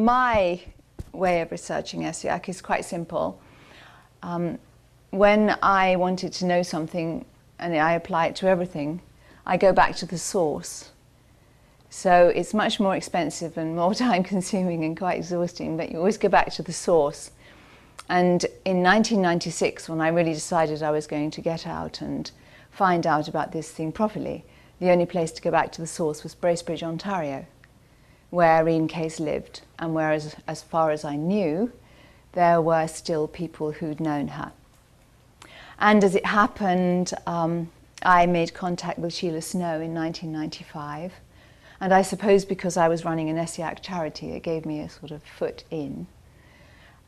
my way of researching Essiac is quite simple. When I wanted to know something and I apply it to everything, I go back to the source. So it's much more expensive and more time consuming and quite exhausting, but you always go back to the source. And in 1996, when I really decided I was going to get out and find out about this thing properly, the only place to go back to the source was Bracebridge, Ontario, where Rene Caisse lived, and where, as far as I knew, there were still people who'd known her. And as it happened, I made contact with Sheila Snow in 1995, and I suppose because I was running an Essiac charity, it gave me a sort of foot in.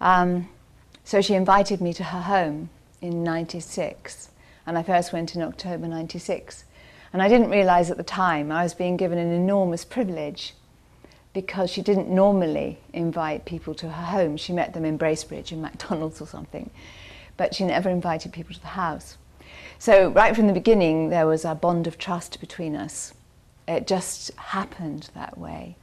So she invited me to her home in '96, and I first went in October '96. And I didn't realise at the time I was being given an enormous privilege, because she didn't normally invite people to her home. She met them in Bracebridge, in McDonald's or something, but she never invited people to the house. So right from the beginning, there was a bond of trust between us. It just happened that way.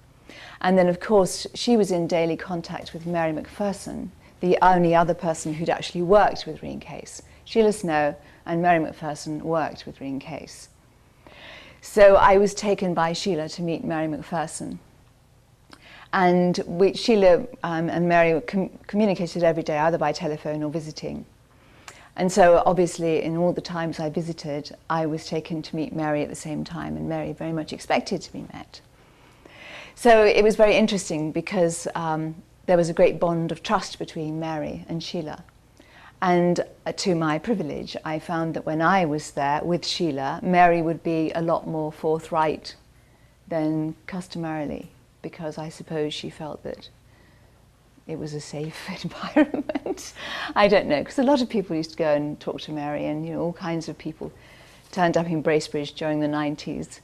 And then, of course, she was in daily contact with Mary Macpherson, the only other person who'd actually worked with Rene Caisse. Sheila Snow and Mary Macpherson worked with Rene Caisse. So I was taken by Sheila to meet Mary Macpherson. And Sheila and Mary communicated every day, either by telephone or visiting. And so obviously in all the times I visited, I was taken to meet Mary at the same time, and Mary very much expected to be met. So it was very interesting because there was a great bond of trust between Mary and Sheila. And to my privilege, I found that when I was there with Sheila, Mary would be a lot more forthright than customarily, because I suppose she felt that it was a safe environment. I don't know, because a lot of people used to go and talk to Mary, and all kinds of people turned up in Bracebridge during the 90s.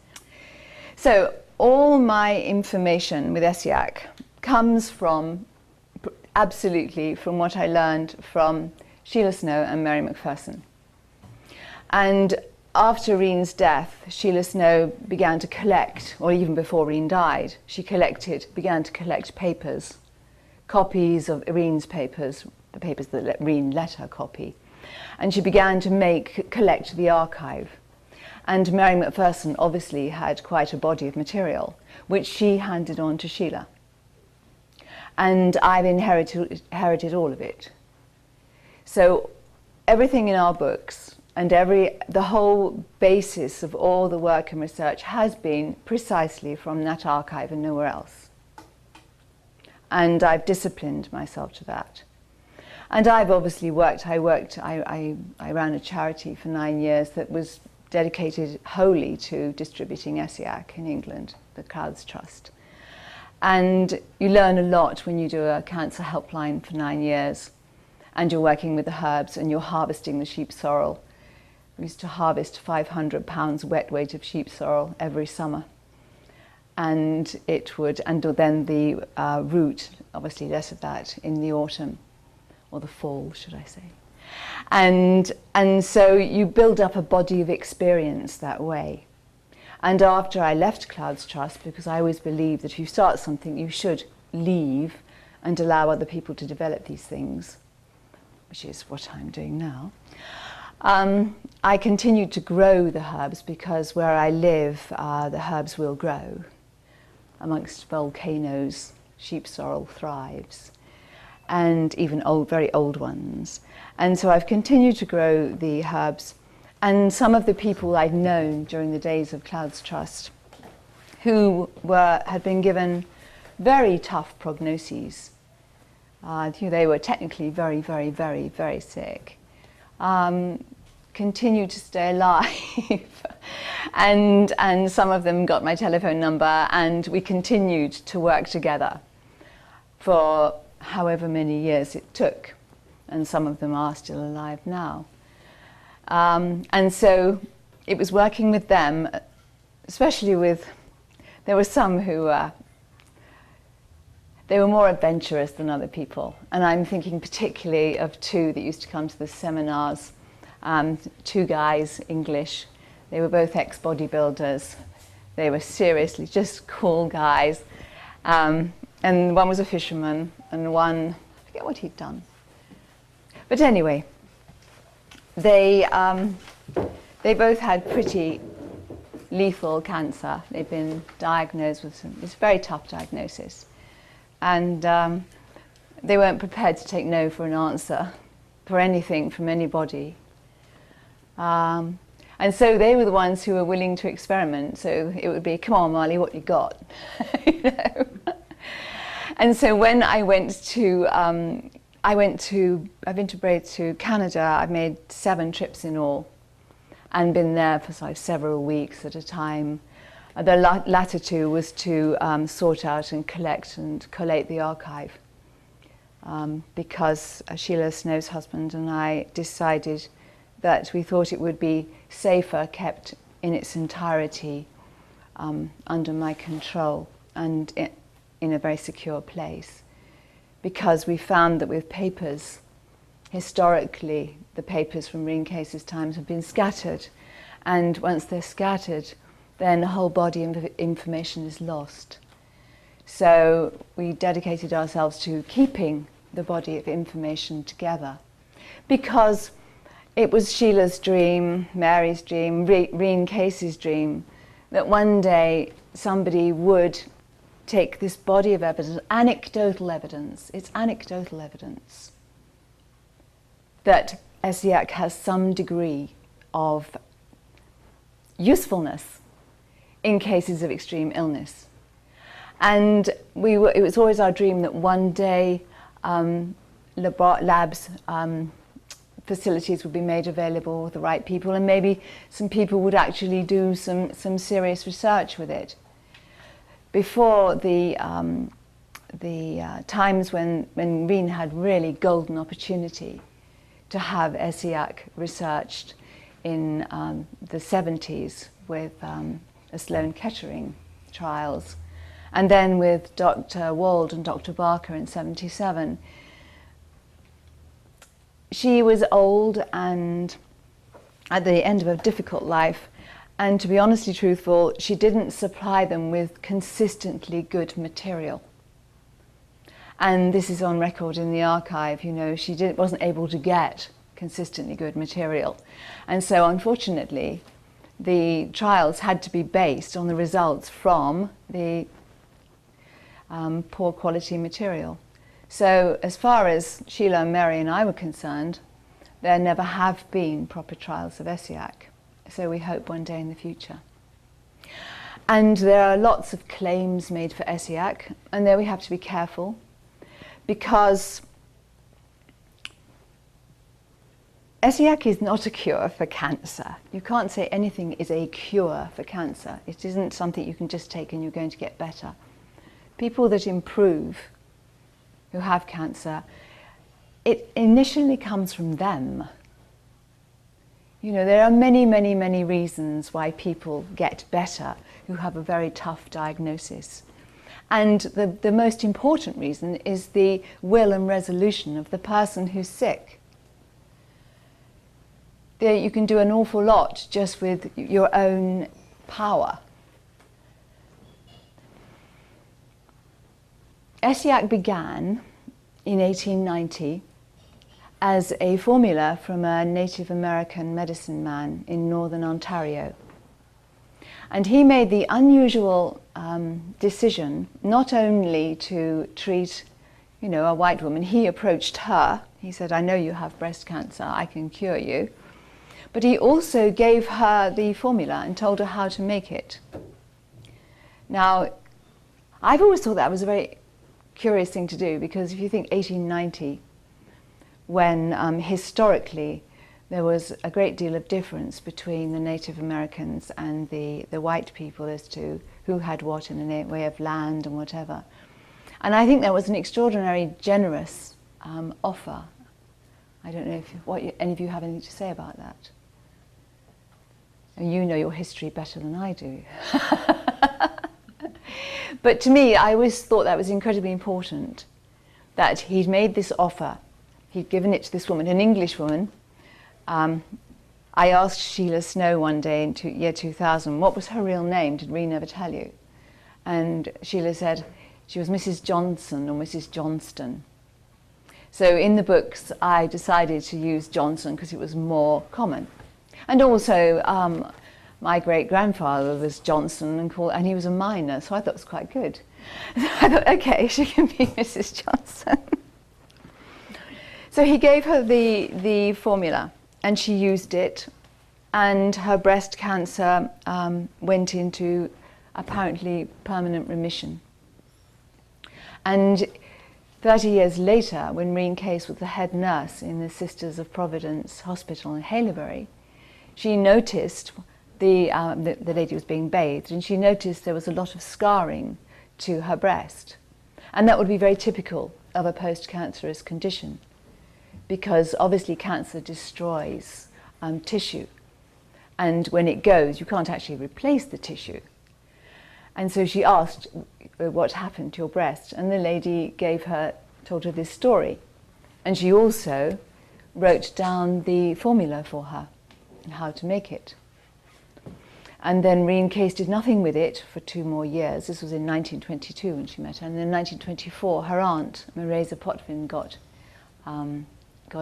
So all my information with Essiac comes from, absolutely, from what I learned from Sheila Snow and Mary Macpherson. And after Rene's death, Sheila Snow began to collect, or even before Rene died, she began to collect papers, copies of Rene's papers, the papers that Rene let her copy. And she began to collect the archive. And Mary Macpherson obviously had quite a body of material, which she handed on to Sheila. And I've inherited all of it. So everything in our books, and the whole basis of all the work and research has been precisely from that archive and nowhere else. And I've disciplined myself to that. And I've obviously I ran a charity for 9 years that was dedicated wholly to distributing Essiac in England, the Clouds Trust. And you learn a lot when you do a cancer helpline for 9 years, and you're working with the herbs and you're harvesting the sheep sorrel. We used to harvest 500 pounds wet weight of sheep sorrel every summer. And then the root, obviously less of that, in the autumn, or the fall, should I say. And so you build up a body of experience that way. And after I left Clouds Trust, because I always believe that if you start something, you should leave and allow other people to develop these things, which is what I'm doing now. I continued to grow the herbs, because where I live, the herbs will grow. Amongst volcanoes, sheep sorrel thrives, and even very old ones. And so I've continued to grow the herbs. And some of the people I'd known during the days of Clouds Trust, who had been given very tough prognoses. They were technically very, very, very, very sick. Continued to stay alive. and some of them got my telephone number, and we continued to work together for however many years it took. And some of them are still alive now. And so it was working with them, especially there were some who they were more adventurous than other people. And I'm thinking particularly of two that used to come to the seminars, two guys, English. They were both ex-bodybuilders. They were seriously just cool guys. and one was a fisherman, and one, I forget what he'd done. But anyway, they both had pretty lethal cancer. They'd been diagnosed with it's a very tough diagnosis. And they weren't prepared to take no for an answer for anything from anybody. And so they were the ones who were willing to experiment. So it would be, come on, Mali, what you got? You know? And so when I've been to Canada. I've made 7 trips in all, and been there for like several weeks at a time. The latter 2 was to sort out and collate the archive, because Sheila Snow's husband and I decided that we thought it would be safer kept in its entirety under my control and in a very secure place, because we found that with papers, historically, the papers from Rene Caisse's times have been scattered, and once they're scattered, then the whole body of information is lost. So we dedicated ourselves to keeping the body of information together, because it was Sheila's dream, Mary's dream, Rene Caisse's dream, that one day somebody would take this body of evidence, anecdotal evidence, it's anecdotal evidence, that Essiac has some degree of usefulness in cases of extreme illness. And it was always our dream that one day labs, facilities would be made available with the right people, and maybe some people would actually do some serious research with it. Before the times when Rene had really golden opportunity to have Essiac researched in the 70s with the Sloan Kettering trials, and then with Dr. Wald and Dr. Barker in 77. She was old and at the end of a difficult life, and to be honestly truthful, she didn't supply them with consistently good material. And this is on record in the archive, you know, she wasn't able to get consistently good material. And so unfortunately, the trials had to be based on the results from the poor quality material. So as far as Sheila and Mary and I were concerned, there never have been proper trials of Essiac. So we hope one day in the future. And there are lots of claims made for Essiac, and there we have to be careful, because Essiac is not a cure for cancer. You can't say anything is a cure for cancer. It isn't something you can just take and you're going to get better. People that improve, who have cancer, it initially comes from them. You know, there are many, many, many reasons why people get better who have a very tough diagnosis. And the most important reason is the will and resolution of the person who's sick. You can do an awful lot just with your own power. Essiac began in 1890 as a formula from a Native American medicine man in northern Ontario. And he made the unusual decision not only to treat, you know, a white woman. He approached her. He said, I know you have breast cancer, I can cure you. But he also gave her the formula and told her how to make it. Now, I've always thought that was a very curious thing to do, because if you think 1890, when historically there was a great deal of difference between the Native Americans and the white people as to who had what in the way of land and whatever. And I think that was an extraordinarily generous offer. I don't know if any of you have anything to say about that. And you know your history better than I do. But to me, I always thought that was incredibly important, that he'd made this offer. He'd given it to this woman, an English woman. I asked Sheila Snow one day in year 2000, what was her real name? Did Rene ever tell you? And Sheila said, She was Mrs. Johnson or Mrs. Johnston. So in the books, I decided to use Johnson because it was more common. And also, my great-grandfather was Johnson, and he was a miner, so I thought it was quite good. So I thought, okay, she can be Mrs. Johnson. So he gave her the formula, and she used it, and her breast cancer went into apparently permanent remission. And 30 years later, when Rene Caisse was the head nurse in the Sisters of Providence Hospital in Haileybury, she noticed the lady was being bathed, and she noticed there was a lot of scarring to her breast. And that would be very typical of a post-cancerous condition, because obviously cancer destroys tissue. And when it goes, you can't actually replace the tissue. And so she asked, what happened to your breast? And the lady told her this story. And she also wrote down the formula for her and how to make it. And then Rene Caisse did nothing with it for 2 more years. This was in 1922 when she met her. And then in 1924, her aunt, Marisa Potvin, got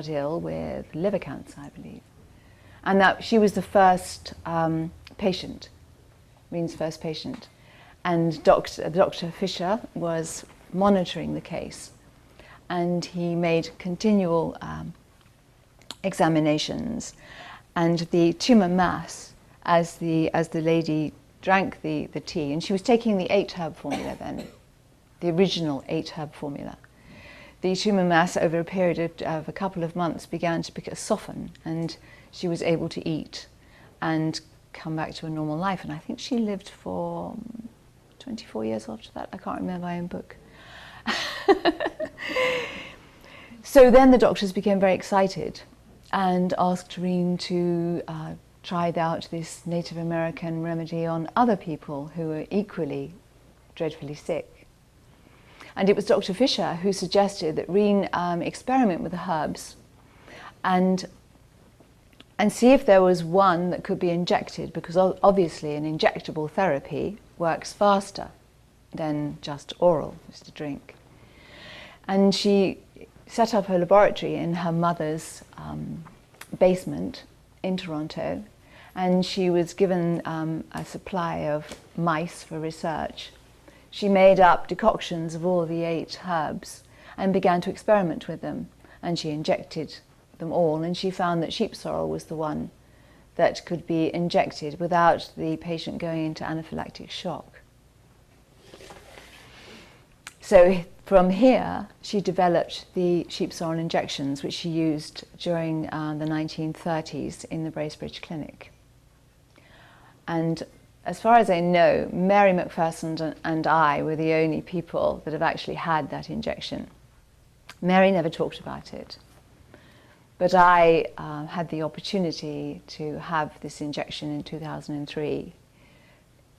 ill with liver cancer, I believe. And that she was the first patient, Rene's first patient. And Dr. Fisher was monitoring the case, and he made continual examinations. And the tumour mass, as the lady drank the tea, and she was taking the 8-herb formula then, the original 8-herb formula, the tumour mass over a period of a couple of months began to soften, and she was able to eat and come back to a normal life. And I think she lived for 24 years after that. I can't remember my own book. So then the doctors became very excited and asked Rene to try out this Native American remedy on other people who were equally dreadfully sick. And it was Dr. Fisher who suggested that Rene experiment with the herbs and see if there was one that could be injected, because obviously an injectable therapy works faster than just oral, just a drink. And she set up her laboratory in her mother's basement in Toronto, and she was given a supply of mice for research. She made up decoctions of all the 8 herbs and began to experiment with them, and she injected them all, and she found that sheep sorrel was the one that could be injected without the patient going into anaphylactic shock. So from here, she developed the sheep sorrel injections, which she used during the 1930s in the Bracebridge Clinic. And as far as I know, Mary Macpherson and I were the only people that have actually had that injection. Mary never talked about it. But I had the opportunity to have this injection in 2003.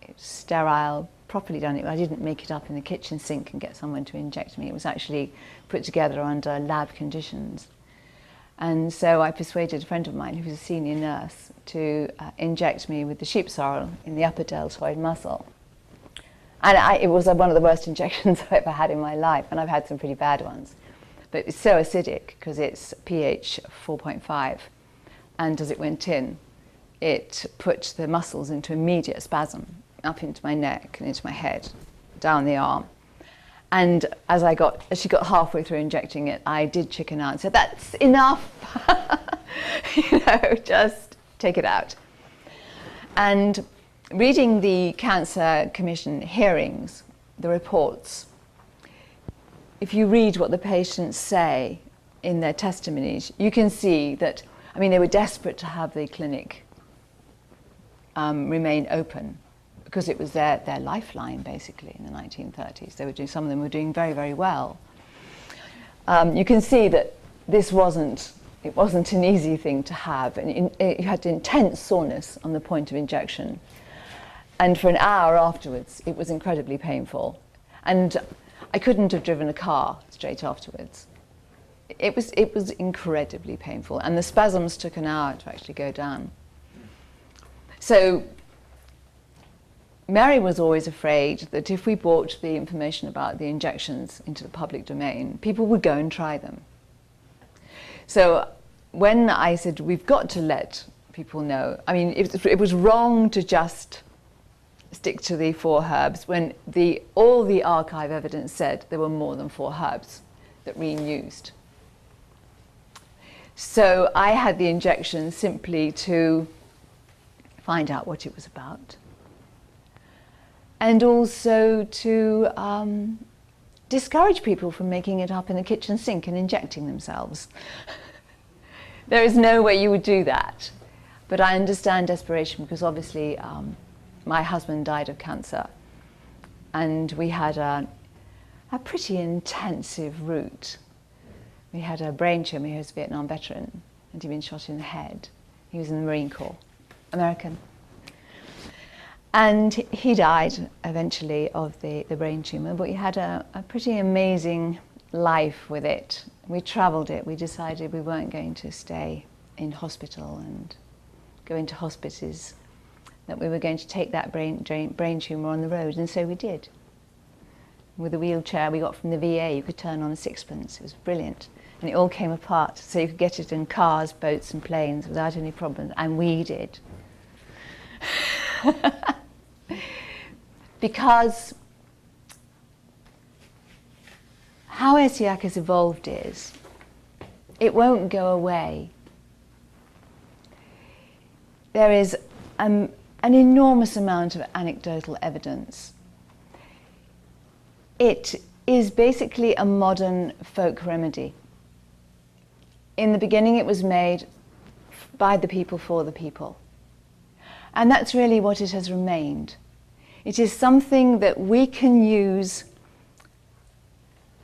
It was sterile, properly done. I didn't make it up in the kitchen sink and get someone to inject me. It was actually put together under lab conditions. And so I persuaded a friend of mine who was a senior nurse to inject me with the sheep sorrel in the upper deltoid muscle. And it was one of the worst injections I've ever had in my life, and I've had some pretty bad ones. But it's so acidic because it's pH 4.5, and as it went in, it put the muscles into immediate spasm up into my neck and into my head, down the arm. And as she got halfway through injecting it, I did chicken out and said, "That's enough, just take it out." And reading the Cancer Commission hearings, the reports, if you read what the patients say in their testimonies, you can see that, they were desperate to have the clinic remain open, because it was their lifeline, basically, in the 1930s. Some of them were doing very, very well. You can see that it wasn't an easy thing to have. And you had intense soreness on the point of injection. And for an hour afterwards, it was incredibly painful. And I couldn't have driven a car straight afterwards. It was incredibly painful. And the spasms took an hour to actually go down. So Mary was always afraid that if we brought the information about the injections into the public domain, people would go and try them. So when I said we've got to let people know, I mean, it was wrong to just stick to the 4 herbs when all the archive evidence said there were more than 4 herbs that Rheum used. So I had the injection simply to find out what it was about, and also to discourage people from making it up in the kitchen sink and injecting themselves. There is no way you would do that. But I understand desperation, because obviously my husband died of cancer, and we had a pretty intensive route. We had a brain tumor. He was a Vietnam veteran, and he'd been shot in the head. He was in the Marine Corps, American. And he died eventually of the brain tumor, but he had a pretty amazing life with it. We traveled it. We decided we weren't going to stay in hospital and go into hospices, that we were going to take that brain tumor on the road, and so we did. With a wheelchair we got from the VA, you could turn on a sixpence. It was brilliant. And it all came apart, so you could get it in cars, boats and planes without any problems, and we did. Because how Essiac has evolved is, it won't go away. There is an enormous amount of anecdotal evidence. It is basically a modern folk remedy. In the beginning it was made by the people for the people. And that's really what it has remained. It is something that we can use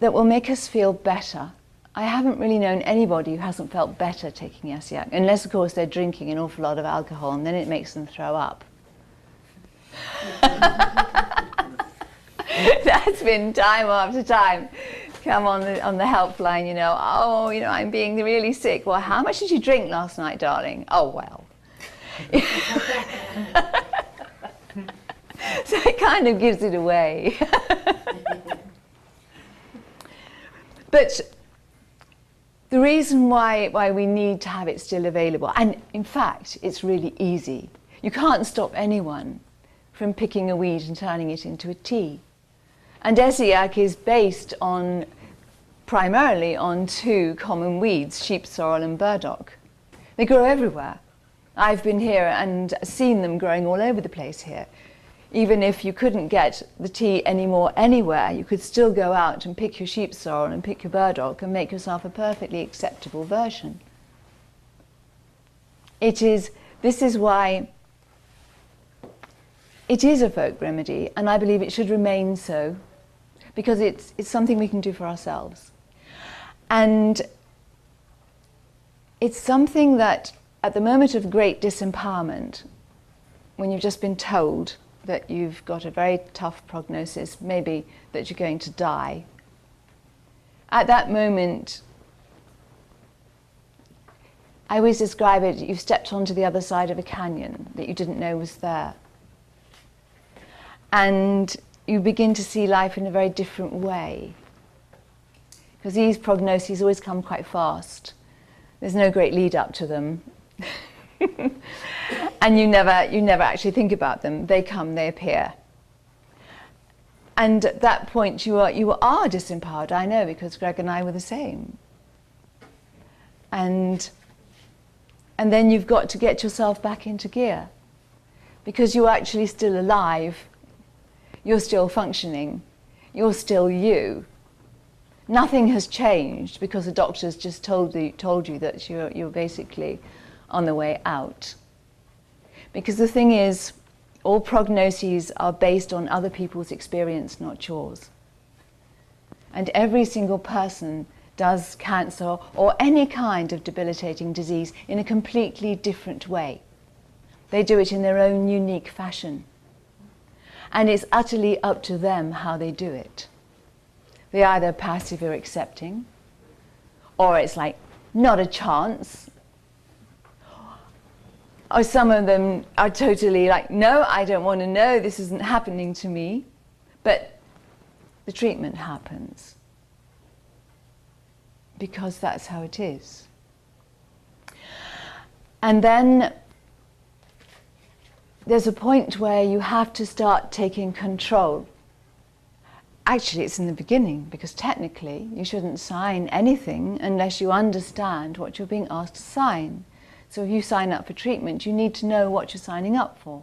that will make us feel better. I haven't really known anybody who hasn't felt better taking Essiac, unless of course they're drinking an awful lot of alcohol, and then it makes them throw up. That's been time after time. Come on the helpline, you know, oh, you know, I'm being really sick. Well, how much did you drink last night, darling? Oh, well. So it kind of gives it away. But the reason why we need to have it still available, and in fact, it's really easy. You can't stop anyone from picking a weed and turning it into a tea. And Essiac is based primarily on 2 common weeds, sheep sorrel and burdock. They grow everywhere. I've been here and seen them growing all over the place here. Even if you couldn't get the tea anymore anywhere, you could still go out and pick your sheep sorrel and pick your burdock and make yourself a perfectly acceptable version. This is why it is a folk remedy, and I believe it should remain so, because it's something we can do for ourselves. And it's something that, at the moment of great disempowerment, when you've just been told that you've got a very tough prognosis, maybe that you're going to die, at that moment, I always describe it, you've stepped onto the other side of a canyon that you didn't know was there. And you begin to see life in a very different way. Because these prognoses always come quite fast. There's no great lead up to them. And you never actually think about them. They come, they appear. And at that point you are disempowered, I know, because Greg and I were the same. And then you've got to get yourself back into gear, because you're actually still alive. You're still functioning. You're still you. Nothing has changed because the doctors just told you that you're basically on the way out. Because the thing is, all prognoses are based on other people's experience, not yours. And every single person does cancer or any kind of debilitating disease in a completely different way. They do it in their own unique fashion. And it's utterly up to them how they do it. They're either passive or accepting, or it's like, not a chance. Or some of them are totally like, no, I don't want to know, this isn't happening to me. But the treatment happens because that's how it is. And then there's a point where you have to start taking control. Actually, it's in the beginning, because technically you shouldn't sign anything unless you understand what you're being asked to sign. So if you sign up for treatment, you need to know what you're signing up for.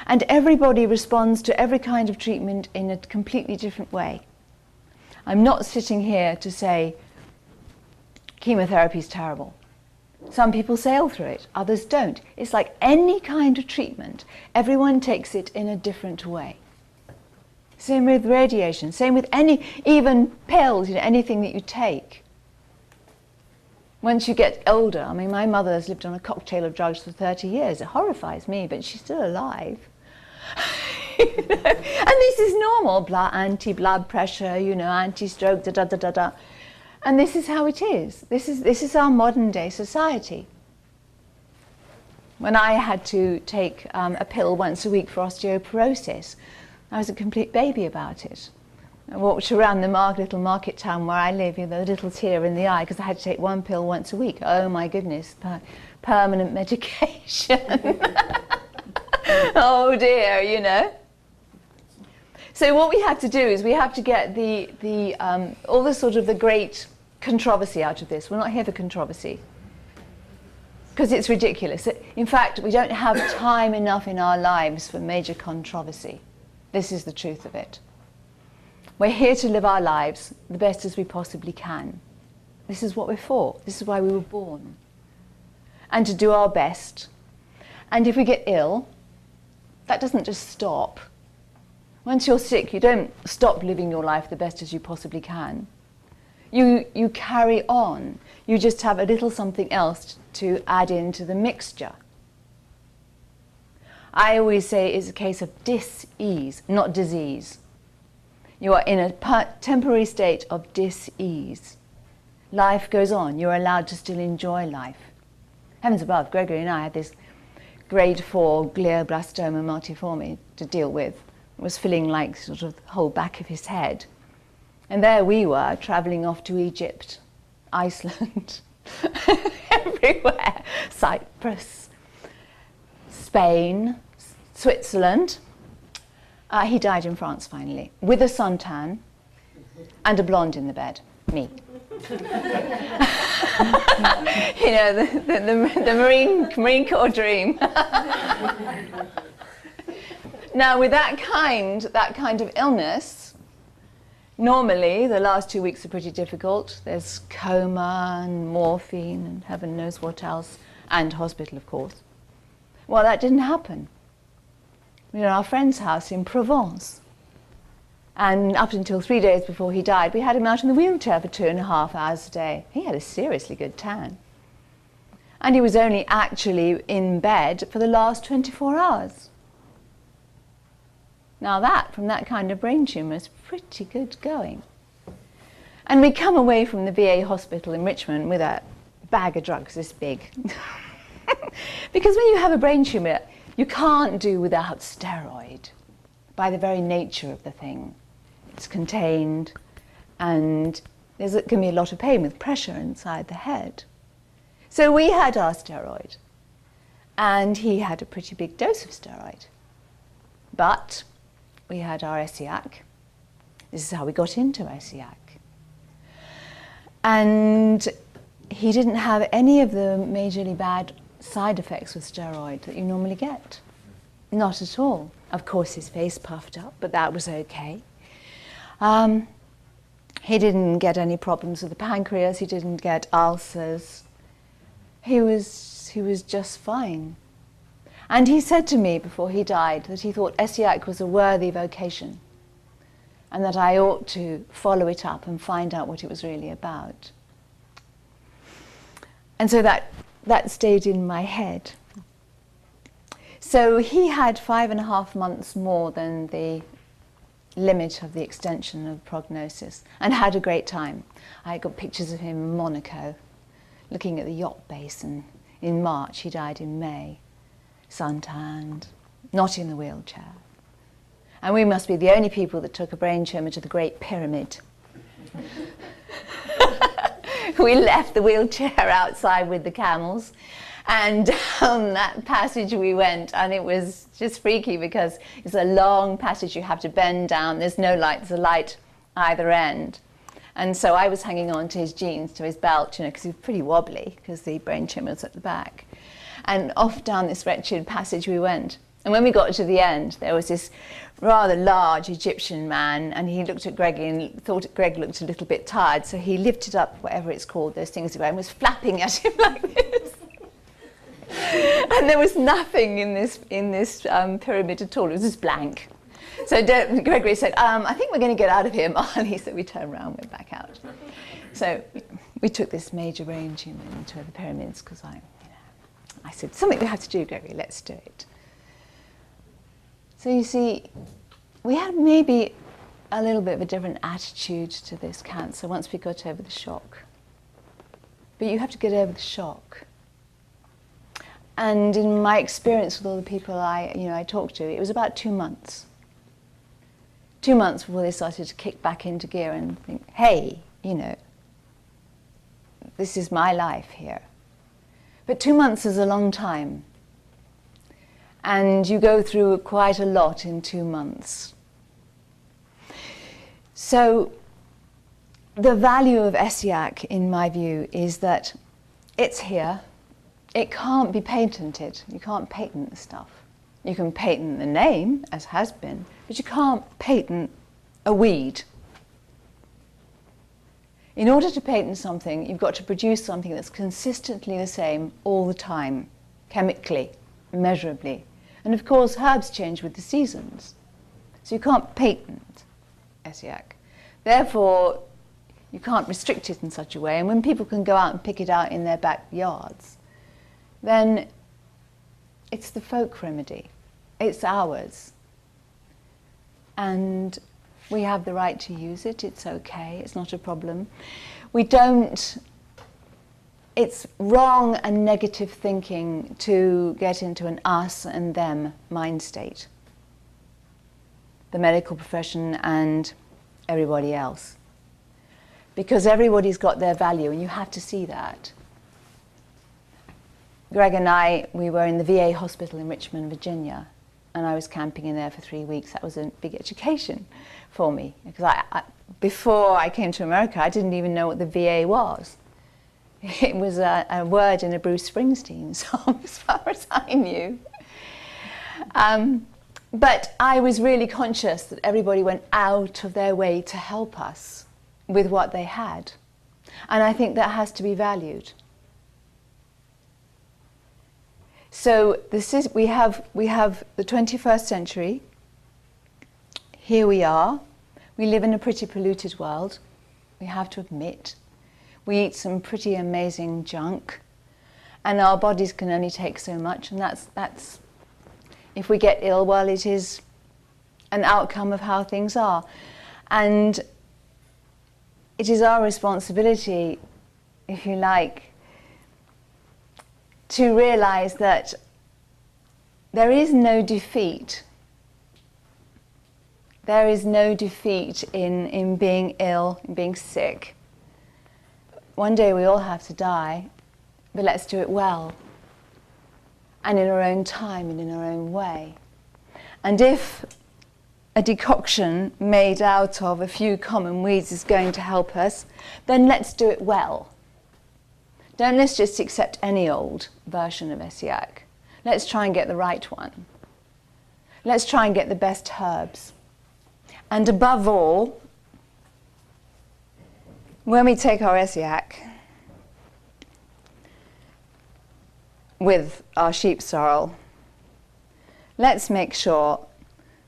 And everybody responds to every kind of treatment in a completely different way. I'm not sitting here to say chemotherapy is terrible. Some people sail through it, others don't. It's like any kind of treatment. Everyone takes it in a different way. Same with radiation, same with even pills, anything that you take. Once you get older, I mean, my mother has lived on a cocktail of drugs for 30 years. It horrifies me, but she's still alive. And this is normal, anti-blood pressure, anti-stroke, da-da-da-da-da. And this is how it is. This is our modern day society. When I had to take a pill once a week for osteoporosis, I was a complete baby about it. I walked around the little market town where I live, with a little tear in the eye, because I had to take one pill once a week. Oh my goodness, permanent medication. Oh dear, So what we have to do is we have to get all the sort of the great controversy out of this. We're not here for controversy, because it's ridiculous. In fact, we don't have time enough in our lives for major controversy. This is the truth of it. We're here to live our lives the best as we possibly can. This is what we're for. This is why we were born. And to do our best. And if we get ill, that doesn't just stop. Once you're sick, you don't stop living your life the best as you possibly can. You carry on. You just have a little something else to add into the mixture. I always say it's a case of dis-ease, not disease. You are in a temporary state of dis-ease. Life goes on. You're allowed to still enjoy life. Heavens above, Gregory and I had this grade 4 glioblastoma multiforme to deal with. It was filling like sort of the whole back of his head. And there we were, travelling off to Egypt, Iceland, everywhere, Cyprus, Spain, Switzerland. He died in France finally, with a suntan and a blonde in the bed, me. The Marine Corps dream. Now, with that kind of illness, normally the last 2 weeks are pretty difficult. There's coma and morphine and heaven knows what else, and hospital, of course. Well, that didn't happen. We were at our friend's house in Provence. And up until 3 days before he died, we had him out in the wheelchair for 2.5 hours a day. He had a seriously good tan. And he was only actually in bed for the last 24 hours. Now that, from that kind of brain tumour, is pretty good going. And we come away from the VA hospital in Richmond with a bag of drugs this big. Because when you have a brain tumour, you can't do without steroid, by the very nature of the thing. It's contained, and there's going to be a lot of pain with pressure inside the head. So we had our steroid, and he had a pretty big dose of steroid. But we had our Essiac. This is how we got into Essiac. And he didn't have any of the majorly bad side effects with steroid that you normally get. Not at all. Of course, his face puffed up, but that was okay. He didn't get any problems with the pancreas. He didn't get ulcers. He was just fine. And he said to me before he died that he thought Essiac was a worthy vocation and that I ought to follow it up and find out what it was really about. And so that stayed in my head. So he had 5.5 months more than the limit of the extension of prognosis and had a great time. I got pictures of him in Monaco, looking at the yacht base and in March. He died in May, suntanned, not in the wheelchair. And we must be the only people that took a brain tumour to the Great Pyramid. We left the wheelchair outside with the camels, and down that passage we went, and it was just freaky because it's a long passage. You have to bend down. There's no light. There's a light either end. And so I was hanging on to his jeans, to his belt, you know, because he was pretty wobbly because the brain tumour was at the back. And off down this wretched passage we went. And when we got to the end, there was this rather large Egyptian man, and he looked at Greg and thought Greg looked a little bit tired, so he lifted up, whatever it's called, those things, and was flapping at him like this. And there was nothing in this pyramid at all. It was just blank. So Gregory said, I think we're going to get out of here, Marley. So we turned around, went back out. So we took this major brain tumour into the pyramids because I said, something we have to do, Gregory, let's do it. So you see, we had maybe a little bit of a different attitude to this cancer once we got over the shock. But you have to get over the shock. And in my experience with all the people I talked to, it was about 2 months. 2 months before they started to kick back into gear and think, hey, this is my life here. But 2 months is a long time. And you go through quite a lot in 2 months. So the value of Essiac, in my view, is that it's here. It can't be patented. You can't patent the stuff. You can patent the name, as has been, but you can't patent a weed. In order to patent something, you've got to produce something that's consistently the same all the time, chemically, immeasurably. And of course, herbs change with the seasons. So you can't patent Essiac. Therefore, you can't restrict it in such a way. And when people can go out and pick it out in their backyards, then it's the folk remedy. It's ours. And we have the right to use it. It's okay. It's not a problem. It's wrong and negative thinking to get into an us and them mind state. The medical profession and everybody else. Because everybody's got their value, and you have to see that. Greg and I, we were in the VA hospital in Richmond, Virginia, and I was camping in there for 3 weeks. That was a big education for me, because before I came to America, I didn't even know what the VA was. It was a word in a Bruce Springsteen song, as far as I knew. But I was really conscious that everybody went out of their way to help us with what they had. And I think that has to be valued. So we have the 21st century. Here we are. We live in a pretty polluted world, we have to admit. We eat some pretty amazing junk, and our bodies can only take so much, and that's if we get ill, well, it is an outcome of how things are. And it is our responsibility, if you like, to realize that there is no defeat. There is no defeat in being ill, in being sick. One day we all have to die, but let's do it well, and in our own time and in our own way. And if a decoction made out of a few common weeds is going to help us, then let's do it well. Don't let's just accept any old version of Essiac. Let's try and get the right one. Let's try and get the best herbs. And above all, when we take our Essiac with our sheep sorrel, let's make sure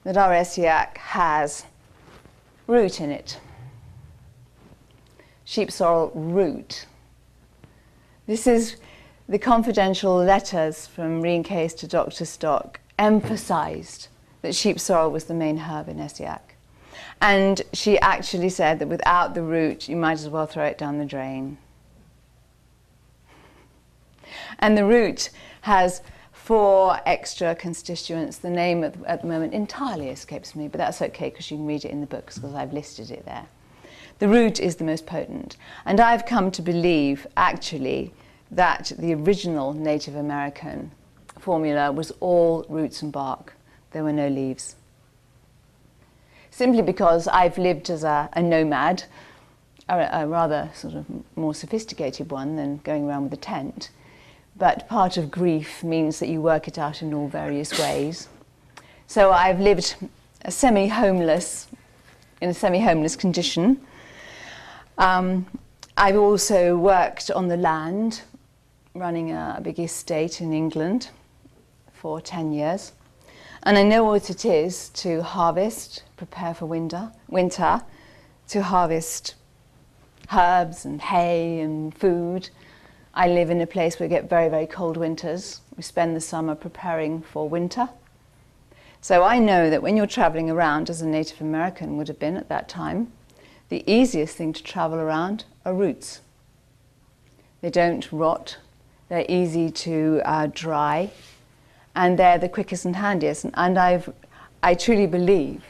that our Essiac has root in it. Sheep sorrel root. This is the confidential letters from Rene Caisse to Dr. Stock emphasized that sheep sorrel was the main herb in Essiac. And she actually said that without the root, you might as well throw it down the drain. And the root has 4 extra constituents. The name at the moment entirely escapes me, but that's okay because you can read it in the books because I've listed it there. The root is the most potent. And I've come to believe, actually, that the original Native American formula was all roots and bark. There were no leaves. Simply because I've lived as a nomad, a rather sort of more sophisticated one than going around with a tent. But part of grief means that you work it out in all various ways. So I've lived in a semi-homeless condition. I've also worked on the land, running a big estate in England for 10 years. And I know what it is to harvest, prepare for winter, to harvest herbs and hay and food. I live in a place where we get very, very cold winters. We spend the summer preparing for winter. So I know that when you're traveling around, as a Native American would have been at that time, the easiest thing to travel around are roots. They don't rot, they're easy to dry, and they're the quickest and handiest. And I truly believe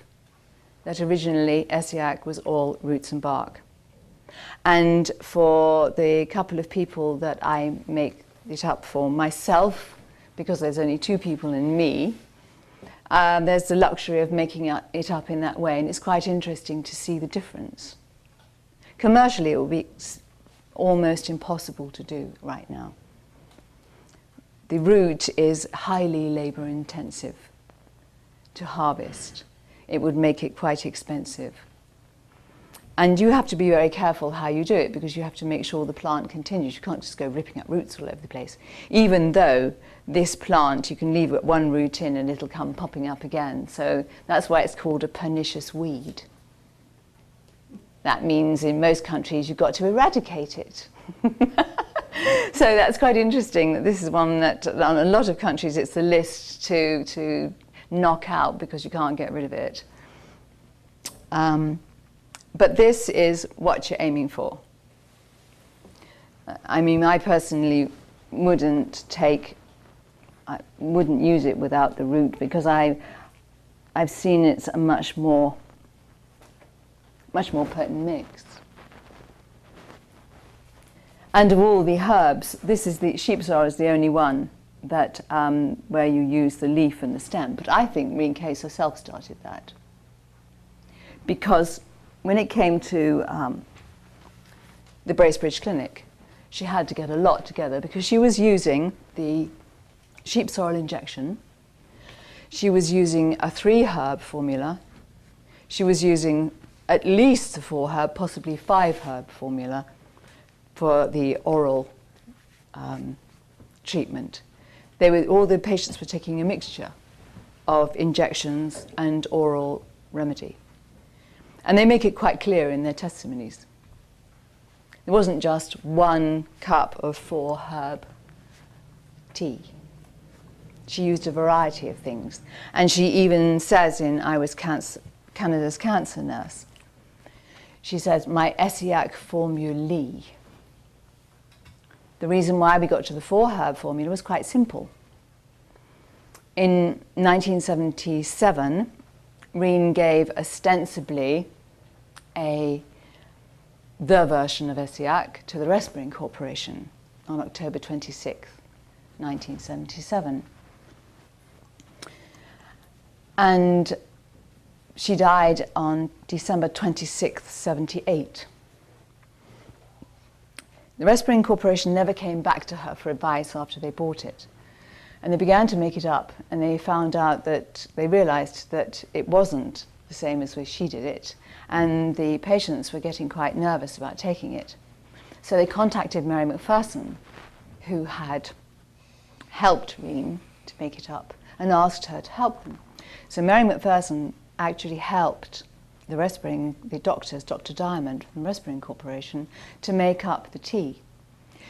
that originally Essiac was all roots and bark. And for the couple of people that I make it up for, myself, because there's only 2 people in me, there's the luxury of making it up in that way, and it's quite interesting to see the difference. Commercially, it will be almost impossible to do right now. The root is highly labor intensive to harvest. It would make it quite expensive. And you have to be very careful how you do it, because you have to make sure the plant continues. You can't just go ripping up roots all over the place. Even though this plant, you can leave one root in and it'll come popping up again. So that's why it's called a pernicious weed. That means in most countries you've got to eradicate it. So that's quite interesting that this is one that in a lot of countries it's the list to knock out because you can't get rid of it. But this is what you're aiming for. I mean, I personally wouldn't use it without the root, because I've seen it's a much more potent mix. And of all the herbs, the sheep sorrel is the only one that where you use the leaf and the stem. But I think Rene Caisse herself started that, because when it came to the Bracebridge Clinic, she had to get a lot together, because she was using the sheep sorrel injection, she was using a 3-herb formula, she was using at least a 4-herb, possibly 5-herb formula for the oral treatment. All the patients were taking a mixture of injections and oral remedy. And they make it quite clear in their testimonies. It wasn't just 1 cup of 4-herb tea. She used a variety of things. And she even says in I Was Canada's Cancer Nurse, she says, my Essiac formulae. The reason why we got to the 4-herb formula was quite simple. In 1977, Rene gave ostensibly the version of Essiac to the Respirant Corporation on October 26, 1977. And she died on December 26, 78. The Respirant Corporation never came back to her for advice after they bought it. And they began to make it up, and they found out that they realized that it wasn't the same as she did it, and the patients were getting quite nervous about taking it. So they contacted Mary Macpherson, who had helped Rene to make it up, and asked her to help them. So Mary Macpherson actually helped the doctors, Dr. Diamond from the Respirant Corporation, to make up the tea.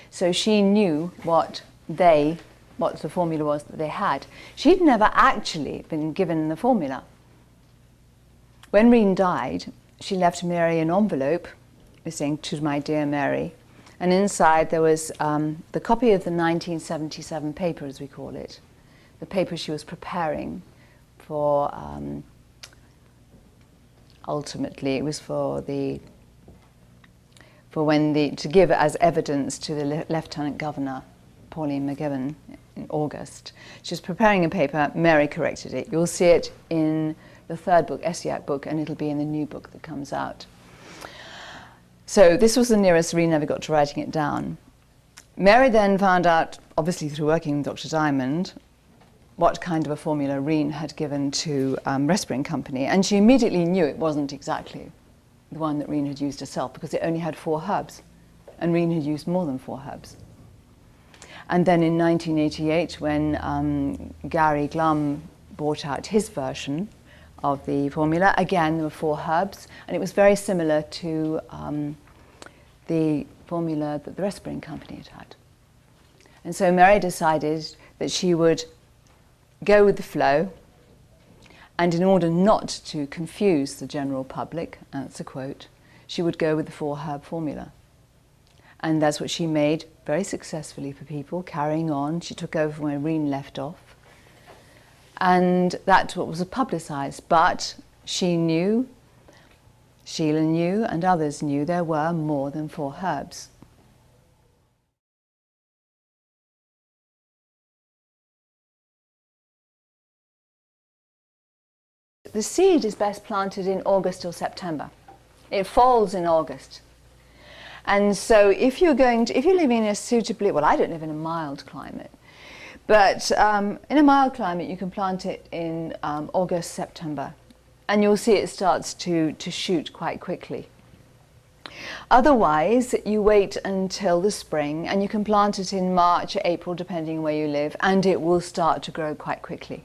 So she knew what the formula was that they had. She'd never actually been given the formula. When Rene died, she left Mary an envelope saying, "To my dear Mary," And inside there was the copy of the 1977 paper, as we call it, the paper she was preparing for, ultimately it was to give as evidence to the Lieutenant Governor, Pauline McGibbon, in August. She was preparing a paper, Mary corrected it. You'll see it in the third book, Essiac book, and it'll be in the new book that comes out. So this was the nearest Rene ever got to writing it down. Mary then found out, obviously through working with Dr. Diamond, what kind of a formula Rene had given to Respring Company, and she immediately knew it wasn't exactly the one that Rene had used herself, because it only had 4 herbs, and Rene had used more than 4 herbs. And then in 1988, when Gary Glum brought out his version of the formula, again there were 4 herbs, and it was very similar to the formula that the Respring Company had had. And so Mary decided that she would go with the flow, and in order not to confuse the general public, that's a quote, she would go with the 4 herb formula. And that's what she made very successfully for people, carrying on. She took over from where Rene left off. And that's what was publicised. But she knew, Sheila knew, and others knew there were more than 4 herbs. The seed is best planted in August or September. It falls in August. And so if you're living in a suitably, well, I don't live in a mild climate, but in a mild climate you can plant it in August, September, and you'll see it starts to shoot quite quickly. Otherwise, you wait until the spring, and you can plant it in March or April, depending where you live, and it will start to grow quite quickly.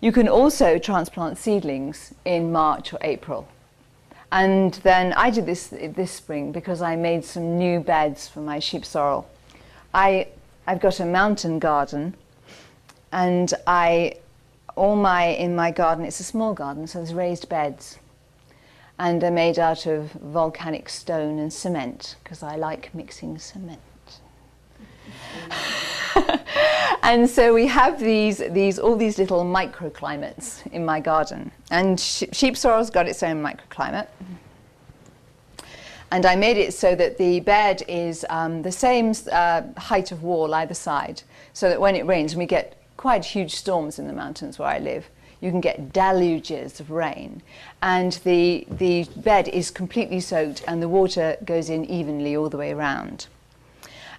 You can also transplant seedlings in March or April. And then I did this spring because I made some new beds for my sheep sorrel. I've got a mountain garden, and in my garden, it's a small garden, so there's raised beds. And they're made out of volcanic stone and cement, because I like mixing cement. And so we have all these little microclimates in my garden. And sheep sorrel's got its own microclimate. And I made it so that the bed is the same height of wall either side, so that when it rains, and we get quite huge storms in the mountains where I live, you can get deluges of rain. And the bed is completely soaked, and the water goes in evenly all the way around.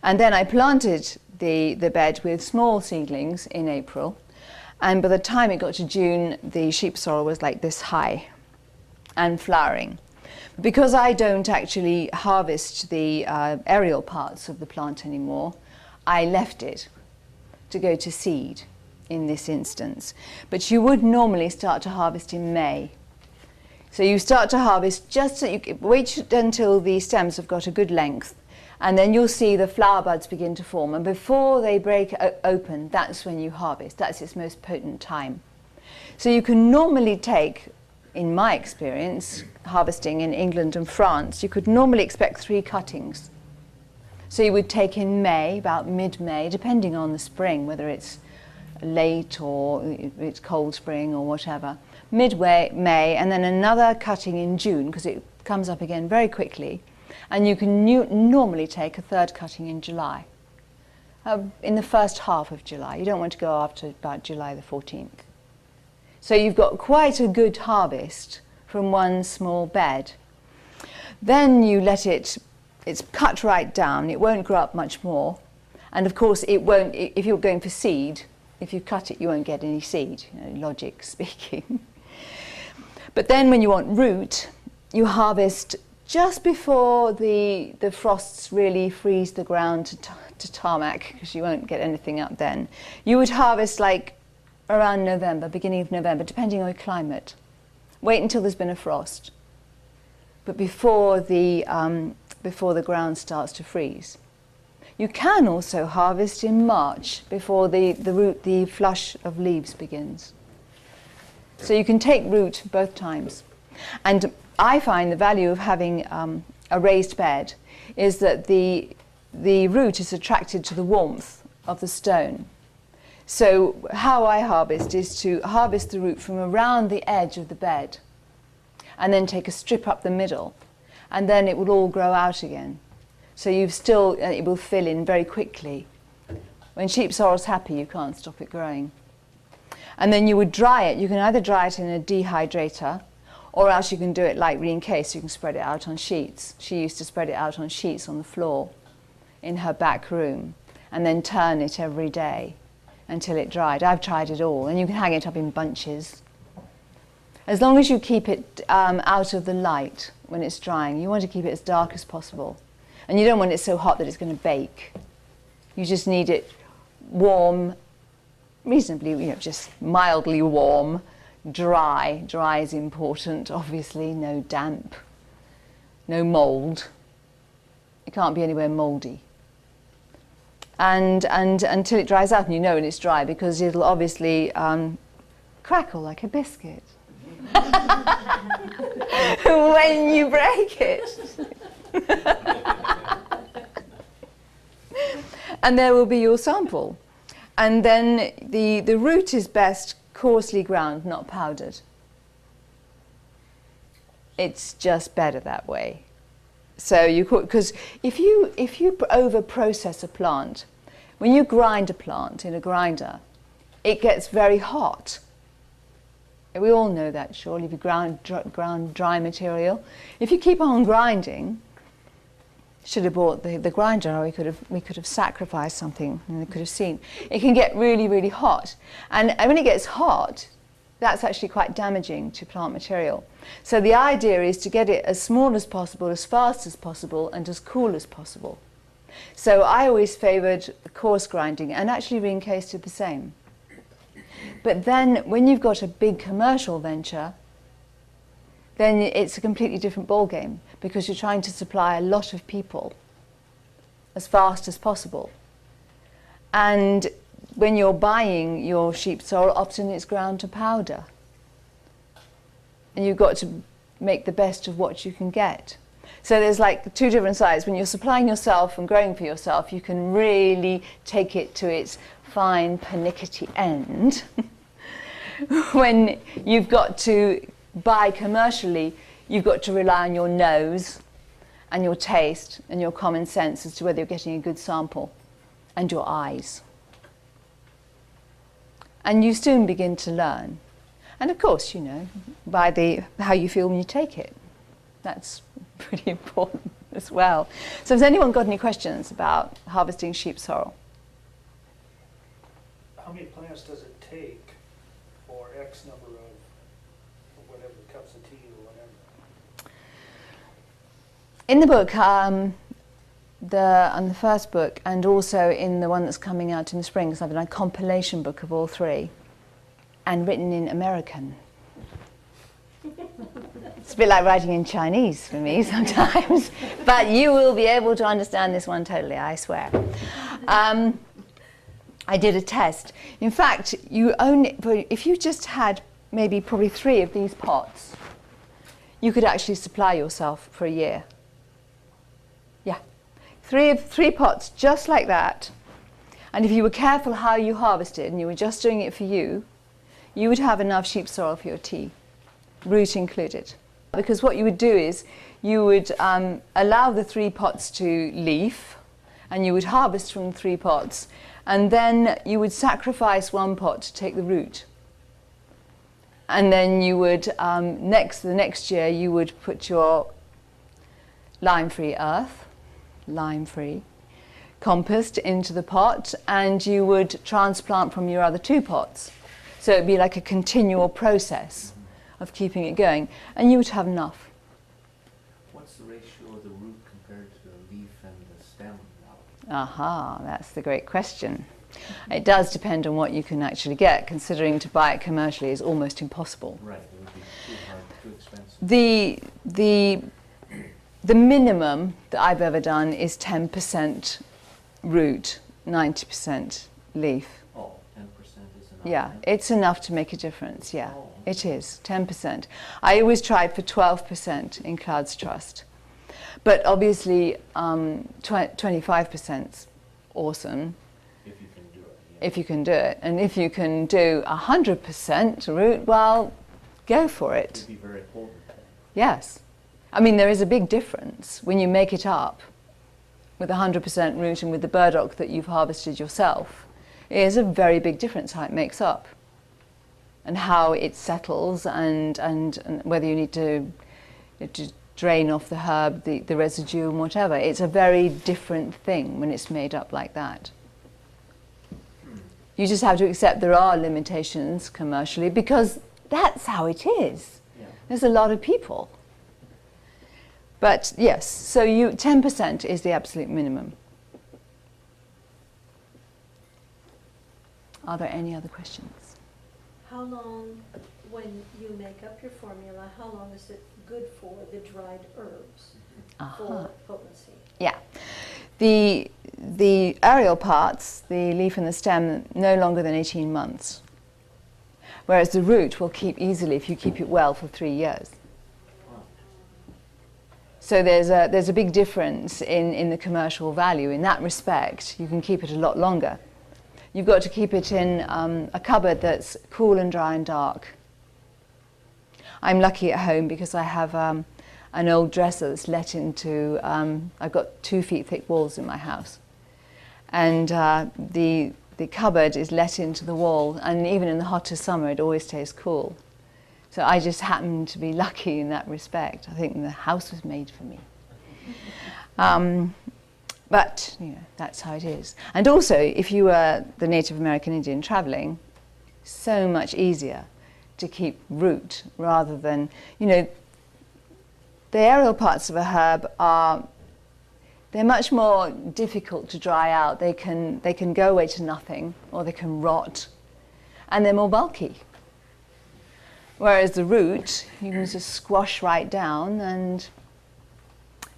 And then I planted the bed with small seedlings in April, and by the time it got to June, the sheep sorrel was like this high and flowering. Because I don't actually harvest the aerial parts of the plant anymore, I left it to go to seed in this instance. But you would normally start to harvest in May. So you start to harvest just so you wait until the stems have got a good length, and then you'll see the flower buds begin to form. And before they break open, that's when you harvest. That's its most potent time. So you can normally take, in my experience, harvesting in England and France, you could normally expect 3 cuttings. So you would take in May, about mid-May, depending on the spring, whether it's late or it's cold spring or whatever. Midway May, and then another cutting in June, because it comes up again very quickly. And you can normally take a 3rd cutting in July, in the first half of July. You don't want to go after about July the 14th. So you've got quite a good harvest from one small bed. Then you let it's cut right down, it won't grow up much more. And of course it won't, if you're going for seed, if you cut it you won't get any seed, logic speaking. But then when you want root, you harvest just before the frosts really freeze the ground to tarmac, because you won't get anything up then. You would harvest like around November, beginning of November, depending on your climate. Wait until there's been a frost, but before the ground starts to freeze. You can also harvest in March, before the flush of leaves begins. So you can take root both times. And I find the value of having a raised bed, is that the root is attracted to the warmth of the stone. So how I harvest is to harvest the root from around the edge of the bed and then take a strip up the middle, and then it will all grow out again. So it will fill in very quickly. When sheep sorrel's happy, you can't stop it growing. And then you would dry it. You can either dry it in a dehydrator, or else you can do it like Rene Caisse, you can spread it out on sheets. She used to spread it out on sheets on the floor in her back room, and then turn it every day until it dried. I've tried it all, and you can hang it up in bunches. As long as you keep it out of the light when it's drying, you want to keep it as dark as possible. And you don't want it so hot that it's going to bake. You just need it warm, reasonably, just mildly warm, dry. Dry is important, obviously, no damp, no mould. It can't be anywhere mouldy. And until it dries out, and you know when it's dry, because it'll obviously crackle like a biscuit when you break it. And there will be your sample. And then the root is best coarsely ground, not powdered. It's just better that way. So because if you over process a plant, when you grind a plant in a grinder, it gets very hot. We all know that, surely, if you ground dry material. If you keep on grinding, should have bought the grinder, or we could have sacrificed something and they could have seen. It can get really, really hot. And when it gets hot, that's actually quite damaging to plant material. So the idea is to get it as small as possible, as fast as possible, and as cool as possible. So I always favoured coarse grinding, and actually Rene Caisse did the same. But then when you've got a big commercial venture, then it's a completely different ballgame, because you're trying to supply a lot of people as fast as possible. And when you're buying your sheep sorrel, often it's ground to powder. And you've got to make the best of what you can get. So there's like two different sides. When you're supplying yourself and growing for yourself, you can really take it to its fine pernickety end. When you've got to buy commercially, you've got to rely on your nose and your taste and your common sense as to whether you're getting a good sample, and your eyes. And you soon begin to learn. And of course, you know, by how you feel when you take it. That's pretty important as well. So has anyone got any questions about harvesting sheep sorrel? How many plants does it take for X number of whatever, cups of tea or whatever? In the book, on the first book, and also in the one that's coming out in the spring, because I've done a compilation book of all three, and written in American. It's a bit like writing in Chinese for me sometimes, but you will be able to understand this one totally, I swear. I did a test. In fact, if you just had probably 3 of these pots, you could actually supply yourself for a year. Yeah, 3 pots just like that. And if you were careful how you harvested and you were just doing it for you, you would have enough sheep sorrel for your tea, root included. Because what you would do is you would allow the 3 pots to leaf, and you would harvest from 3 pots, and then you would sacrifice 1 pot to take the root. And then you would, the next year, you would put your lime-free earth, lime-free, compost into the pot, and you would transplant from your other 2 pots. So it would be like a continual process of keeping it going, and you would have enough. What's the ratio of the root compared to the leaf and the stem now? Aha, that's the great question. It does depend on what you can actually get, considering to buy it commercially is almost impossible. Right, it would be too hard, too expensive. The minimum that I've ever done is 10% root, 90% leaf. Oh, 10% is enough. Yeah, it's enough to make a difference, yeah. Oh. It is, 10%. I always tried for 12% in Clouds Trust. But obviously 25%'s awesome. If you can do it. Yeah. If you can do it. And if you can do 100% root, well, go for it. It would be very potent. Yes. I mean, there is a big difference when you make it up with 100% root and with the burdock that you've harvested yourself. It is a very big difference how it makes up and how it settles and whether you need to drain off the herb, the residue and whatever. It's a very different thing when it's made up like that. You just have to accept there are limitations commercially because that's how it is. Yeah. There's a lot of people. But yes, so 10% is the absolute minimum. Are there any other questions? How long, when you make up your formula, how long is it good for the dried herbs for potency? Yeah. The aerial parts, the leaf and the stem, no longer than 18 months. Whereas the root will keep easily, if you keep it well, for 3 years. So there's a big difference in the commercial value. In that respect, you can keep it a lot longer. You've got to keep it in a cupboard that's cool and dry and dark. I'm lucky at home because I have an old dresser that's let into, I've got 2 feet thick walls in my house. And the cupboard is let into the wall, and even in the hottest summer it always stays cool. So I just happen to be lucky in that respect. I think the house was made for me. But you know, that's how it is. And also, if you were the Native American Indian traveling, so much easier to keep root rather than, you know, the aerial parts of a herb they're much more difficult to dry out. They can go away to nothing, or they can rot, and they're more bulky. Whereas the root, you can just squash right down, and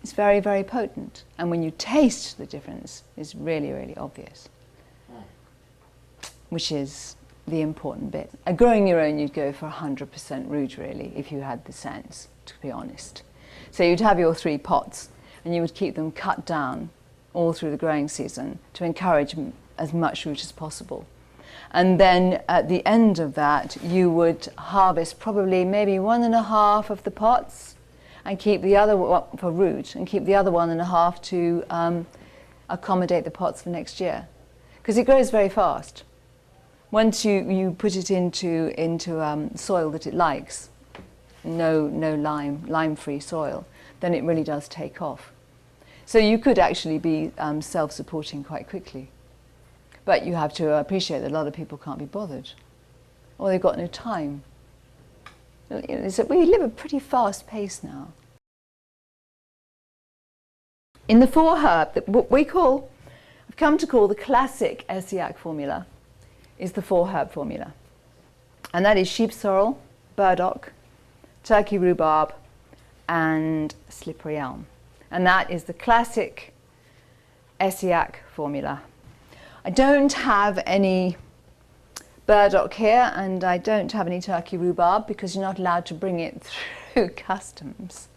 it's very, very potent. And when you taste the difference, it's really, really obvious, which is the important bit. Growing your own, you'd go for 100% root, really, if you had the sense, to be honest. So you'd have your 3 pots, and you would keep them cut down all through the growing season to encourage as much root as possible. And then at the end of that, you would harvest probably maybe 1.5 of the pots and keep the other one for root and keep the other 1.5 to accommodate the pots for next year. Because it grows very fast. Once you put it into soil that it likes, no lime-free soil, then it really does take off. So you could actually be self-supporting quite quickly. But you have to appreciate that a lot of people can't be bothered, or they've got no time. You know, we live a pretty fast pace now. In the 4 herb, what I've come to call the classic Essiac formula, is the 4 herb formula. And that is sheep sorrel, burdock, turkey rhubarb, and slippery elm. And that is the classic Essiac formula. I don't have any burdock here, and I don't have any turkey rhubarb because you're not allowed to bring it through customs.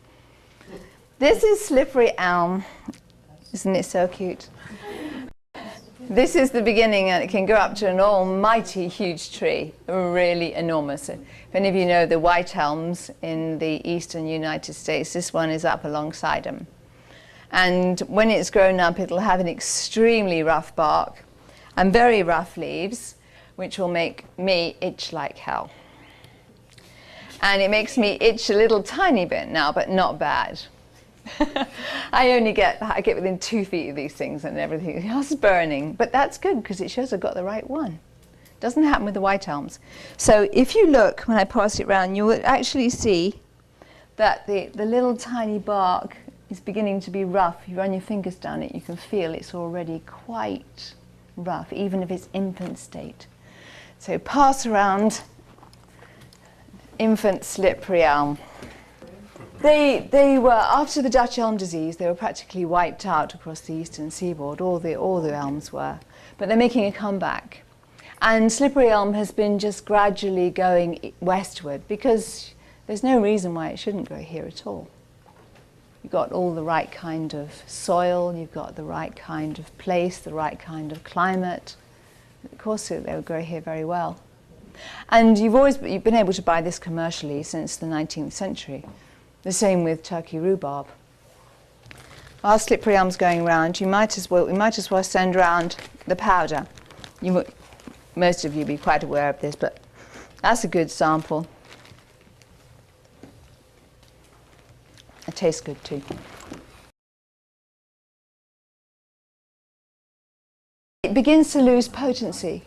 This is slippery elm. Isn't it so cute? This is the beginning, and it can go up to an almighty huge tree, really enormous. If any of you know the white elms in the eastern United States, this one is up alongside them. And when it's grown up, it'll have an extremely rough bark and very rough leaves, which will make me itch like hell. And it makes me itch a little tiny bit now, but not bad. I get within 2 feet of these things and everything else is burning, but that's good because it shows I've got the right one. Doesn't happen with the white elms. So if you look, when I pass it round, you will actually see that the little tiny bark is beginning to be rough. If you run your fingers down it, you can feel it's already quite rough, even if it's infant state. So pass around infant slippery elm. They were, after the Dutch elm disease, they were practically wiped out across the eastern seaboard, all the elms were. But they're making a comeback. And slippery elm has been just gradually going westward because there's no reason why it shouldn't grow here at all. you've got all the right kind of soil, you've got the right kind of place, the right kind of climate. Of course, they would grow here very well. And you've been able to buy this commercially since the 19th century. The same with Turkey rhubarb. While slippery elm's going round, we might as well send round the powder. Most of you will be quite aware of this, but that's a good sample. It tastes good too. It begins to lose potency,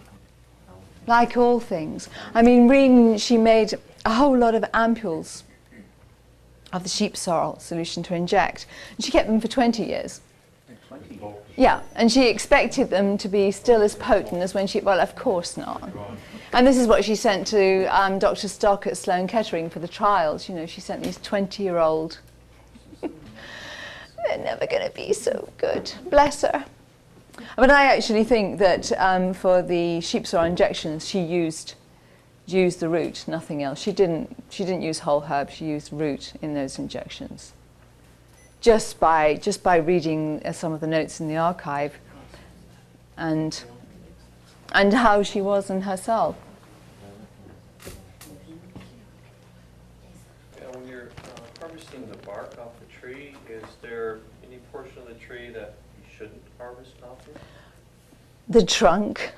like all things. I mean, Rene, she made a whole lot of ampules of the sheep sorrel solution to inject. And she kept them for 20 years. 20? Yeah, and she expected them to be still as potent as when she, well, of course not. And this is what she sent to Dr. Stock at Sloan Kettering for the trials. You know, she sent these 20-year-old. They're never going to be so good. Bless her. But I actually think that for the sheep sorrel injections, she used the root, nothing else. She didn't use whole herb. She used root in those injections. Just by reading some of the notes in the archive, and how she was in herself. Yeah, when you're harvesting the bark off the tree, is there any portion of the tree that you shouldn't harvest off it? The trunk,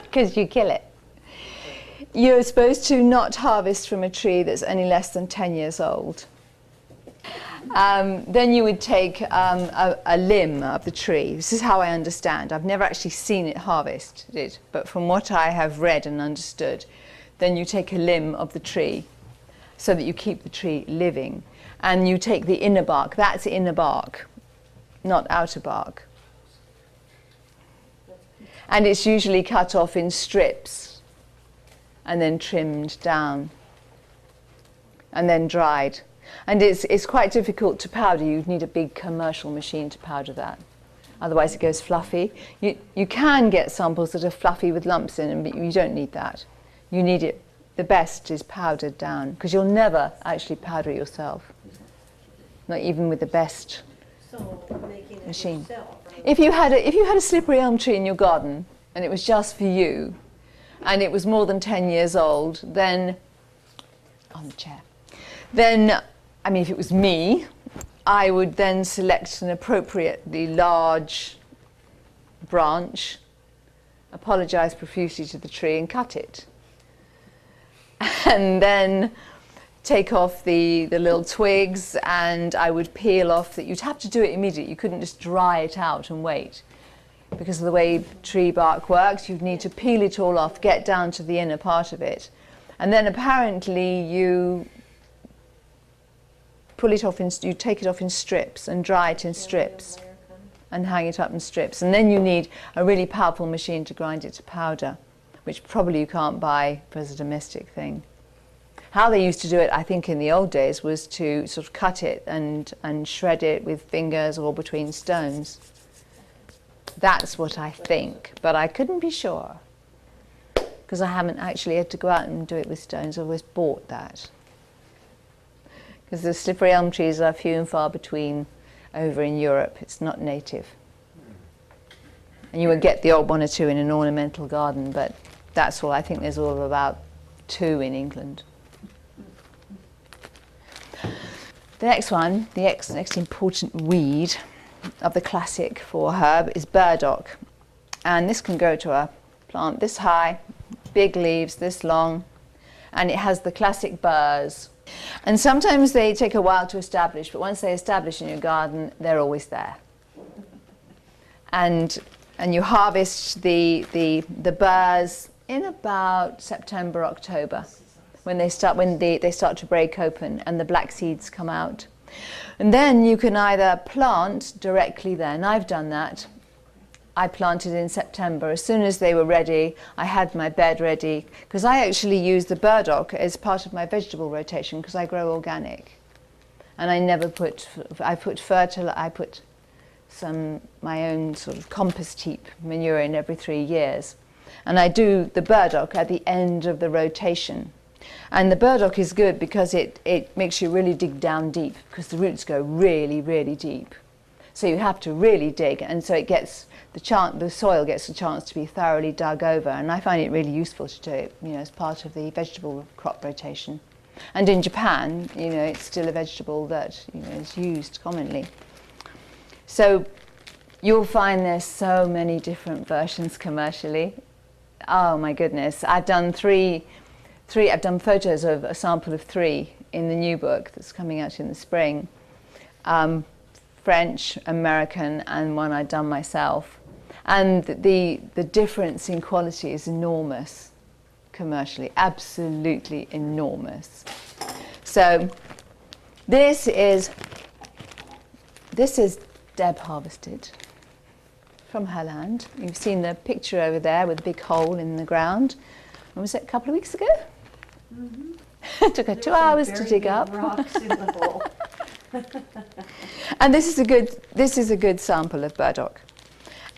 because you kill it. You're supposed to not harvest from a tree that's any less than 10 years old. Then you would take a limb of the tree. This is how I understand. I've never actually seen it harvested, but from what I have read and understood, then you take a limb of the tree so that you keep the tree living. And you take the inner bark. That's inner bark, not outer bark. And it's usually cut off in strips and then trimmed down and then dried. And it's quite difficult to powder. You'd need a big commercial machine to powder that. Otherwise it goes fluffy. You can get samples that are fluffy with lumps in them, but you don't need that. You need it, the best is powdered down, because you'll never actually powder it yourself. Not even with the best machine. If you had a slippery elm tree in your garden and it was just for you, and it was more than 10 years old, then, on the chair, then, I mean, if it was me, I would then select an appropriately large branch, apologise profusely to the tree and cut it. And then take off the little twigs, and I would peel off that. You'd have to do it immediately. You couldn't just dry it out and wait. Because of the way tree bark works, you'd need to peel it all off, get down to the inner part of it. And then apparently you pull it off, you take it off in strips and dry it in strips and hang it up in strips. And then you need a really powerful machine to grind it to powder, which probably you can't buy as a domestic thing. How they used to do it, I think, in the old days was to sort of cut it and shred it with fingers or between stones. That's what I think, but I couldn't be sure, because I haven't actually had to go out and do it with stones. I've always bought that. Because the slippery elm trees are few and far between over in Europe. It's not native. And you would get the odd one or two in an ornamental garden, but that's all. I think there's all of about 2 in England. The next one, the next important weed of the classic 4 herb is burdock. And this can grow to a plant this high, big leaves this long, and it has the classic burrs. And sometimes they take a while to establish, but once they establish in your garden, they're always there. And you harvest the burrs in about September, October, when they start to break open and the black seeds come out. And then you can either plant directly then. I've done that. I planted in September. As soon as they were ready, I had my bed ready, because I actually use the burdock as part of my vegetable rotation because I grow organic. And I put some my own sort of compost heap manure in every 3 years. And I do the burdock at the end of the rotation. And the burdock is good because it makes you really dig down deep, because the roots go really, really deep. So you have to really dig, and so it gets the soil gets a chance to be thoroughly dug over. And I find it really useful to do it, as part of the vegetable crop rotation. And in Japan, it's still a vegetable that is used commonly. So you'll find there's so many different versions commercially. Oh my goodness! I've done I've done photos of a sample of 3 in the new book that's coming out in the spring. French, American, and one I'd done myself. And the difference in quality is enormous commercially, absolutely enormous. So this is Deb harvested from her land. You've seen the picture over there with the big hole in the ground. When was it, a couple of weeks ago? Mm-hmm. It took her 2 hours to dig up. Rocks in the hole. And this is a good sample of burdock.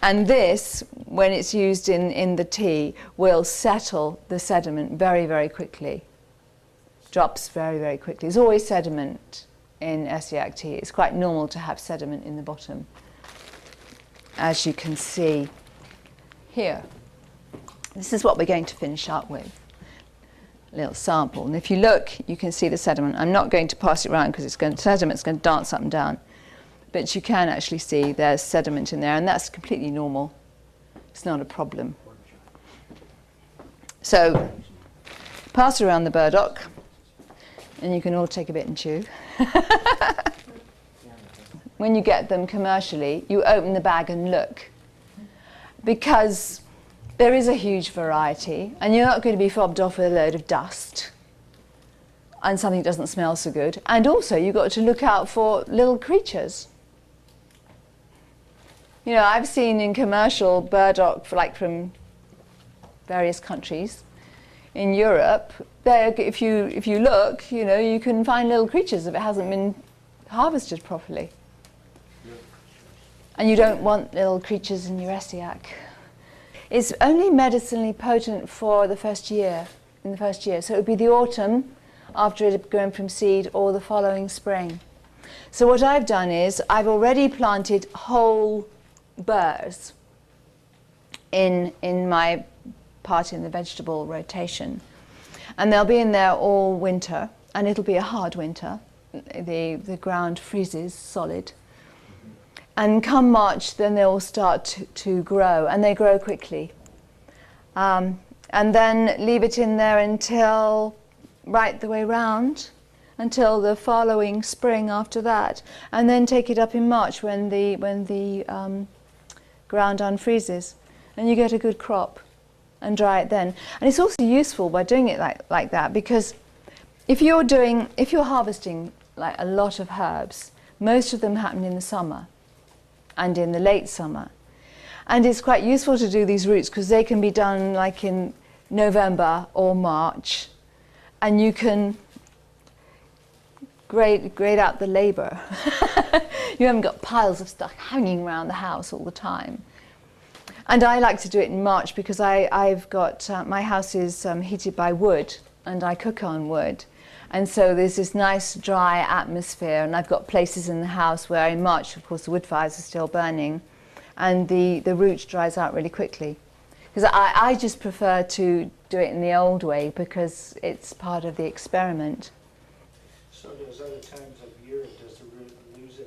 And this, when it's used in the tea, will settle the sediment very, very quickly. Drops very, very quickly. There's always sediment in Essiac tea. It's quite normal to have sediment in the bottom, as you can see here. This is what we're going to finish up with. A little sample. And if you look, you can see the sediment. I'm not going to pass it around because sediment's going to dance up and down. But you can actually see there's sediment in there, and that's completely normal. It's not a problem. So pass around the burdock, and you can all take a bit and chew. When you get them commercially, you open the bag and look, because there is a huge variety, and you're not going to be fobbed off with a load of dust and something that doesn't smell so good. And also, you've got to look out for little creatures. I've seen in commercial burdock, from various countries in Europe, if you look, you can find little creatures if it hasn't been harvested properly. And you don't want little creatures in your Essiac. It's only medicinally potent for the first year, So it would be the autumn after it had grown from seed, or the following spring. So what I've done is I've already planted whole burrs in my part in the vegetable rotation. And they'll be in there all winter, and it'll be a hard winter. The ground freezes solid. And come March, then they'll start to grow, and they grow quickly. And then leave it in there until right the way round, until the following spring after that, and then take it up in March when the ground unfreezes, and you get a good crop, and dry it then. And it's also useful by doing it like that, because if you're harvesting like a lot of herbs, most of them happen in the summer and in the late summer. And it's quite useful to do these roots because they can be done like in November or March, and you can grade out the labour. You haven't got piles of stuff hanging around the house all the time. And I like to do it in March because I've got, my house is heated by wood, and I cook on wood. And so there's this nice dry atmosphere, and I've got places in the house where in March, of course, the wood fires are still burning, and the root dries out really quickly. Because I just prefer to do it in the old way because it's part of the experiment. So there's other times of year, does the root lose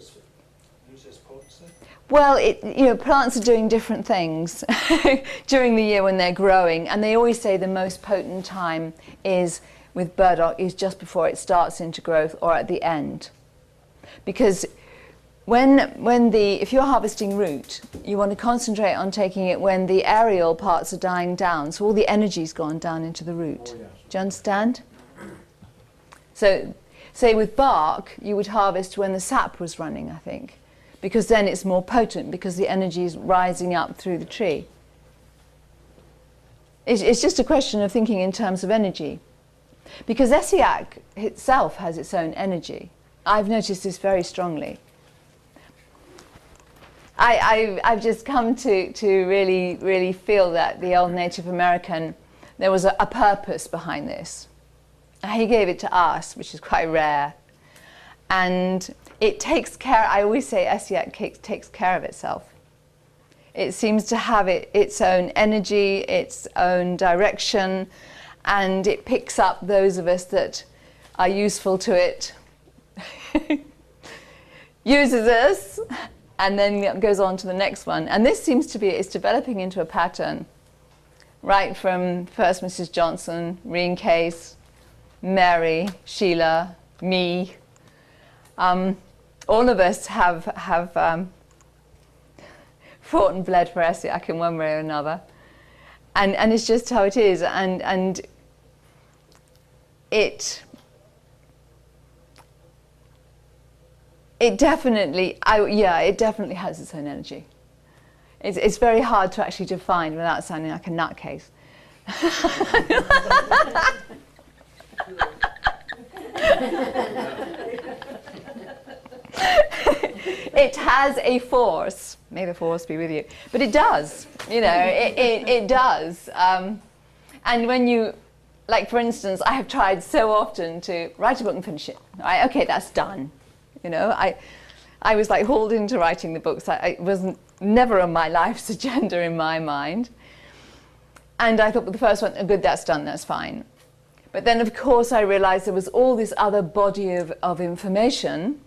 its potency? Well, plants are doing different things during the year when they're growing, and they always say the most potent time is with burdock is just before it starts into growth or at the end. Because if you're harvesting root, you want to concentrate on taking it when the aerial parts are dying down, so all the energy's gone down into the root. Oh, yes. Do you understand? So, say with bark, you would harvest when the sap was running, I think, because then it's more potent because the energy is rising up through the tree. It's just a question of thinking in terms of energy. Because Essiac itself has its own energy. I've noticed this very strongly. I've just come to really, really feel that the old Native American, there was a purpose behind this. He gave it to us, which is quite rare. And it takes care, I always say Essiac takes care of itself. It seems to have its own energy, its own direction, and it picks up those of us that are useful to it, uses us, and then goes on to the next one. And this seems to be, it's developing into a pattern, right from first Mrs. Johnson, Rene Caisse, Mary, Sheila, me. All of us have fought and bled for Essiac in one way or another. And it's just how it is. And it definitely, it definitely has its own energy. It's very hard to actually define without sounding like a nutcase. It has a force. May the force be with you. But it does, it does. And when you, like for instance, I have tried so often to write a book and finish it. Right? Okay, that's done. I was like hauled into writing the books. It wasn't never on my life's agenda in my mind. And I thought, well, the first one, good, that's done, that's fine. But then, of course, I realized there was all this other body of information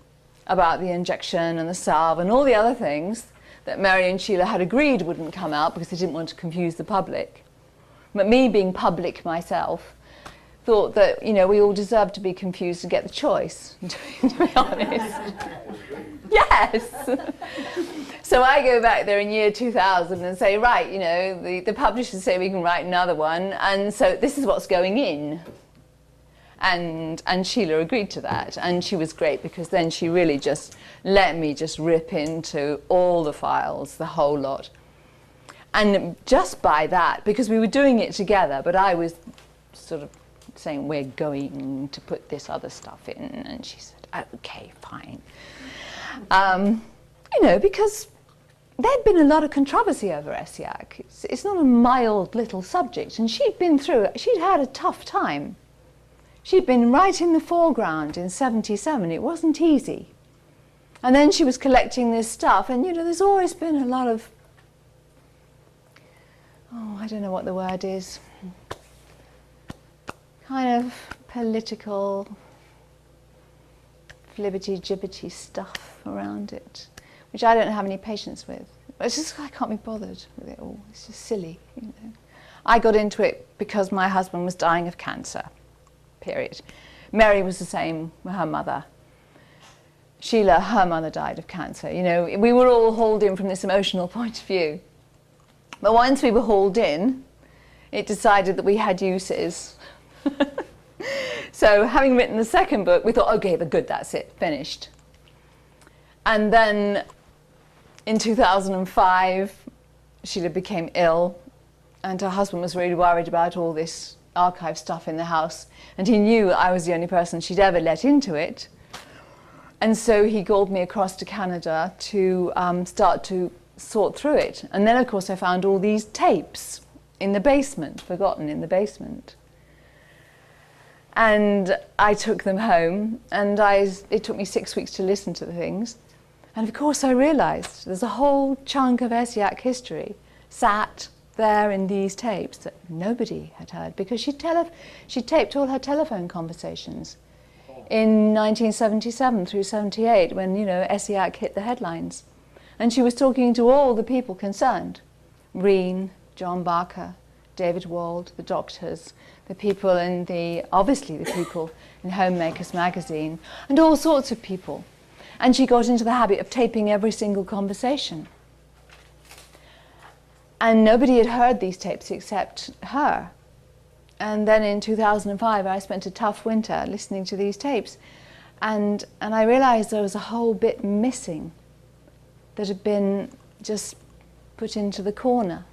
about the injection and the salve and all the other things that Mary and Sheila had agreed wouldn't come out because they didn't want to confuse the public. But me, being public myself, thought that, we all deserved to be confused and get the choice, to be honest. Yes! So I go back there in year 2000 and say, right, the publishers say we can write another one, and so this is what's going in. And Sheila agreed to that, and she was great because then she really just let me just rip into all the files, the whole lot. And just by that, because we were doing it together, but I was sort of saying, we're going to put this other stuff in, and she said, okay, fine. Because there'd been a lot of controversy over Essiac. It's not a mild little subject, and she'd had a tough time. She'd been right in the foreground in 77. It wasn't easy. And then she was collecting this stuff, and there's always been a lot of, I don't know what the word is, kind of political, flibbity-gibbity stuff around it, which I don't have any patience with. It's just, I can't be bothered with it all. It's just silly, I got into it because my husband was dying of cancer. Period. Mary was the same with her mother. Sheila, her mother died of cancer. We were all hauled in from this emotional point of view. But once we were hauled in, it decided that we had uses. So having written the second book, we thought, okay, good, that's it, finished. And then in 2005, Sheila became ill, and her husband was really worried about all this archive stuff in the house, and he knew I was the only person she'd ever let into it, and so he called me across to Canada to start to sort through it. And then of course I found all these tapes in the basement, forgotten in the basement, and I took them home, and it took me 6 weeks to listen to the things, and of course I realized there's a whole chunk of Essiac history sat there in these tapes that nobody had heard, because she taped all her telephone conversations in 1977 through 78 when Essiac hit the headlines, and she was talking to all the people concerned: Rene, John Barker, David Wald, the doctors, the people obviously the people in Homemakers magazine, and all sorts of people. And she got into the habit of taping every single conversation. And nobody had heard these tapes except her. And then in 2005, I spent a tough winter listening to these tapes. And I realized there was a whole bit missing that had been just put into the corner.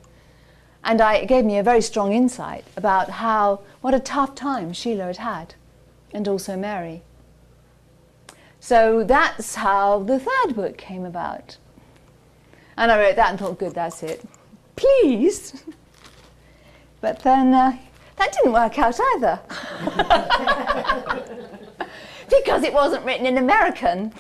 And it gave me a very strong insight about what a tough time Sheila had had, and also Mary. So that's how the third book came about. And I wrote that and thought, good, that's it. Please. But then That didn't work out either. Because it wasn't written in American.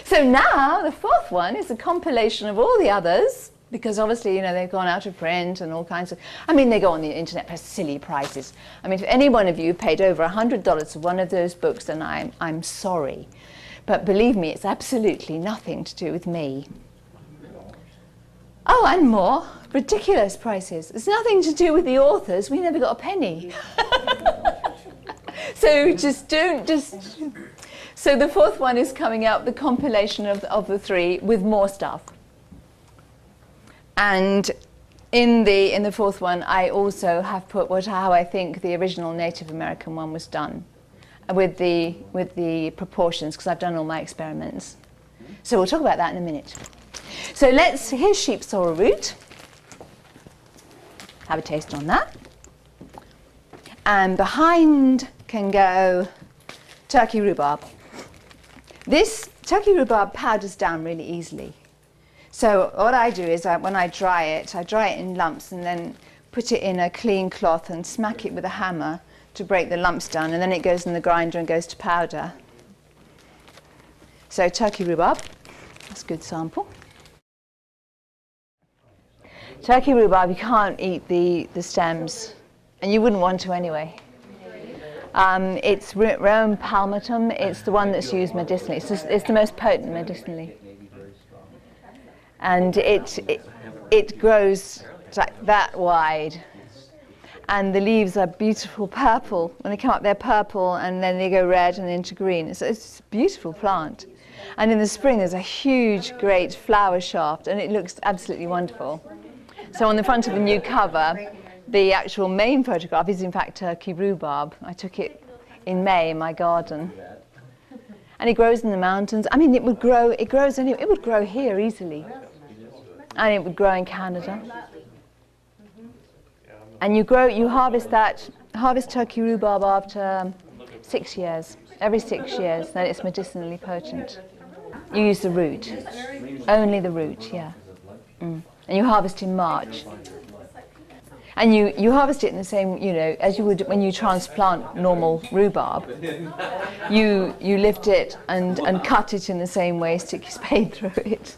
So now the fourth one is a compilation of all the others, because obviously, you know, they've gone out of print and all kinds of, I mean, they go on the internet for silly prices. I mean, if any one of you paid over $100 for one of those books, then I'm sorry. But believe me, it's absolutely nothing to do with me. Oh, and more. Ridiculous prices. It's nothing to do with the authors. We never got a penny. So so the fourth one is coming out, the compilation of the three with more stuff. And in the fourth one, I also have put how I think the original Native American one was done, with the proportions, because I've done all my experiments. So we'll talk about that in a minute. So here's sheep sorrel root. Have a taste on that. And behind can go turkey rhubarb. This turkey rhubarb powders down really easily. So what I do is when I dry it in lumps and then put it in a clean cloth and smack it with a hammer to break the lumps down, and then it goes in the grinder and goes to powder. So turkey rhubarb, that's a good sample. Turkey rhubarb, you can't eat the stems, and you wouldn't want to anyway. It's Rheum palmatum. It's the one that's used medicinally. It's the most potent medicinally. And it grows like that wide. And the leaves are beautiful purple. When they come up, they're purple, and then they go red and into green. It's a beautiful plant. And in the spring, there's a huge, great flower shaft, and it looks absolutely wonderful. So on the front of the new cover, the actual main photograph is in fact turkey rhubarb. I took it in May in my garden. And it grows in the mountains. I mean, it would grow here easily. And it would grow in Canada. And you harvest turkey rhubarb after 6 years. Every 6 years, then it's medicinally potent. You use the root. Only the root, yeah. And you harvest in March. And you harvest it in the same, you know, as you would when you transplant normal rhubarb. You lift it and cut it in the same way, stick your spade through it.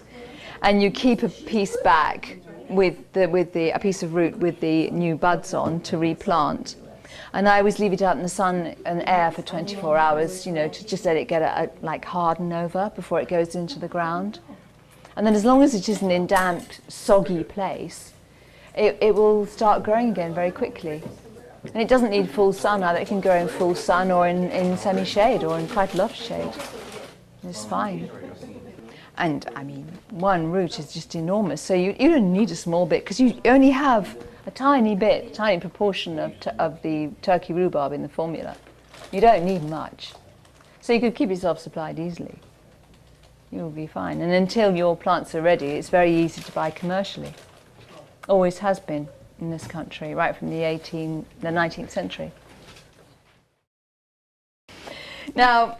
And you keep a piece back with a piece of root with the new buds on to replant. And I always leave it out in the sun and air for 24 hours, you know, to just let it get like harden over before it goes into the ground. And then as long as it isn't in damp, soggy place, it will start growing again very quickly. And it doesn't need full sun either. It can grow in full sun or in semi-shade or in quite a lot of shade. It's fine. And I mean, one root is just enormous. So you don't need a small bit, because you only have a tiny proportion of the turkey rhubarb in the formula. You don't need much. So you could keep yourself supplied easily. You'll be fine. And until your plants are ready, it's very easy to buy commercially. Always has been in this country, right from the 19th century. Now,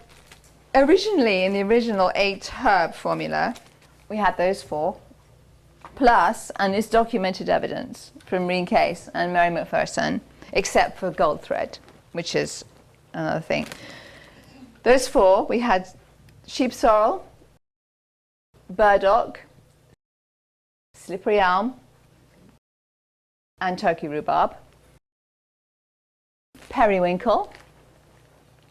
originally, in the original 8 herb formula, we had those 4, plus, and it's documented evidence from Rene Caisse and Mary McPherson, except for Goldthread, which is another thing. Those 4, we had sheep sorrel, burdock, slippery elm, and turkey rhubarb. Periwinkle.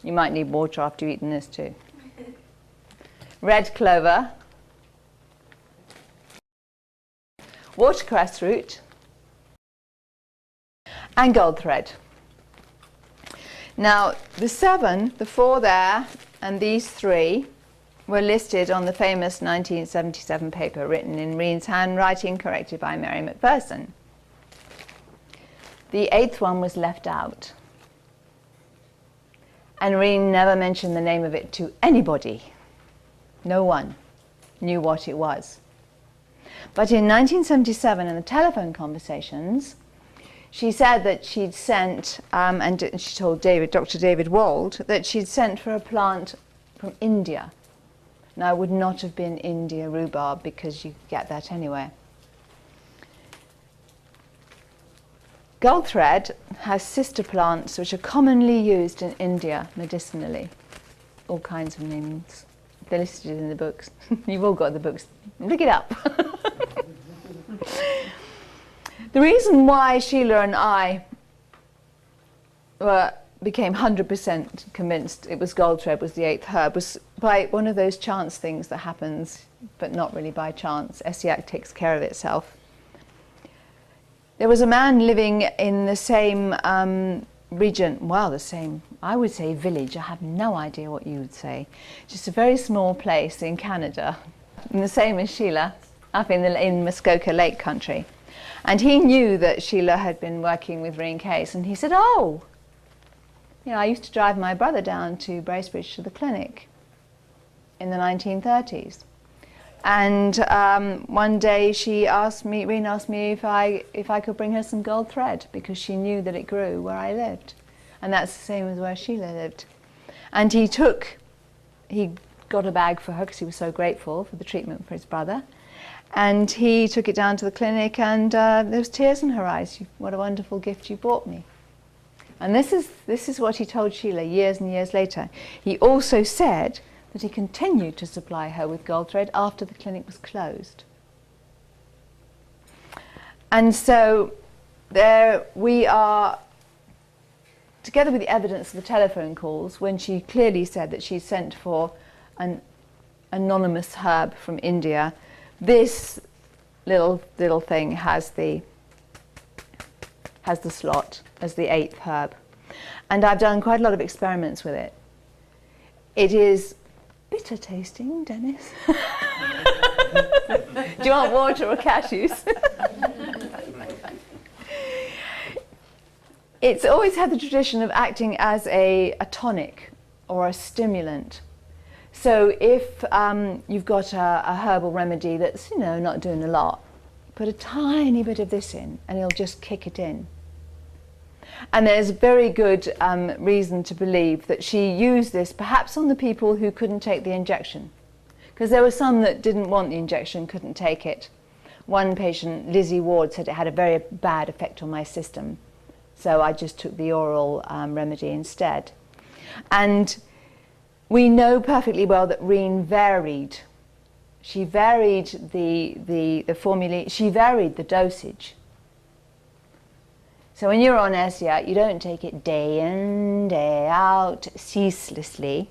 You might need water after you've eaten this too. Red clover. Watercress root. And goldthread. Now, the 4 there, and these 3 were listed on the famous 1977 paper written in Rene's handwriting, corrected by Mary McPherson. The 8th one was left out. And Rene never mentioned the name of it to anybody. No one knew what it was. But in 1977, in the telephone conversations, she said that she'd sent, and she told Dr. David Wald, that she'd sent for a plant from India. Now, it would not have been India rhubarb, because you get that anywhere. Goldthread has sister plants which are commonly used in India medicinally. All kinds of names. They're listed in the books. You've all got the books. Look it up. The reason why Sheila and I became 100% convinced it was Goldthread was the 8th herb was by one of those chance things that happens, but not really by chance. Essiac takes care of itself. There was a man living in the same region, well, the same, I would say village, I have no idea what you would say. Just a very small place in Canada, and the same as Sheila, up in Muskoka Lake country. And he knew that Sheila had been working with Rene Caisse, and he said, oh, you know, I used to drive my brother down to Bracebridge to the clinic in the 1930s. And one day Rene asked me if I could bring her some gold thread, because she knew that it grew where I lived. And that's the same as where Sheila lived. And he got a bag for her because he was so grateful for the treatment for his brother. And he took it down to the clinic, and there was tears in her eyes. What a wonderful gift you brought me. And this is what he told Sheila years and years later. He also said that he continued to supply her with gold thread after the clinic was closed. And so there we are, together with the evidence of the telephone calls, when she clearly said that she sent for an anonymous herb from India. This little thing has the slot as the 8th herb. And I've done quite a lot of experiments with it. It is bitter tasting, Dennis. Do you want water or cashews? It's always had the tradition of acting as a tonic or a stimulant. So if you've got a herbal remedy that's, you know, not doing a lot, put a tiny bit of this in and it'll just kick it in. And there's very good reason to believe that she used this perhaps on the people who couldn't take the injection, because there were some that didn't want the injection, couldn't take it. One patient, Lizzie Ward, said it had a very bad effect on my system, so I just took the oral remedy instead. And we know perfectly well that Rene varied. She varied the formula, she varied the dosage. So when you're on Essiac, you don't take it day in, day out, ceaselessly.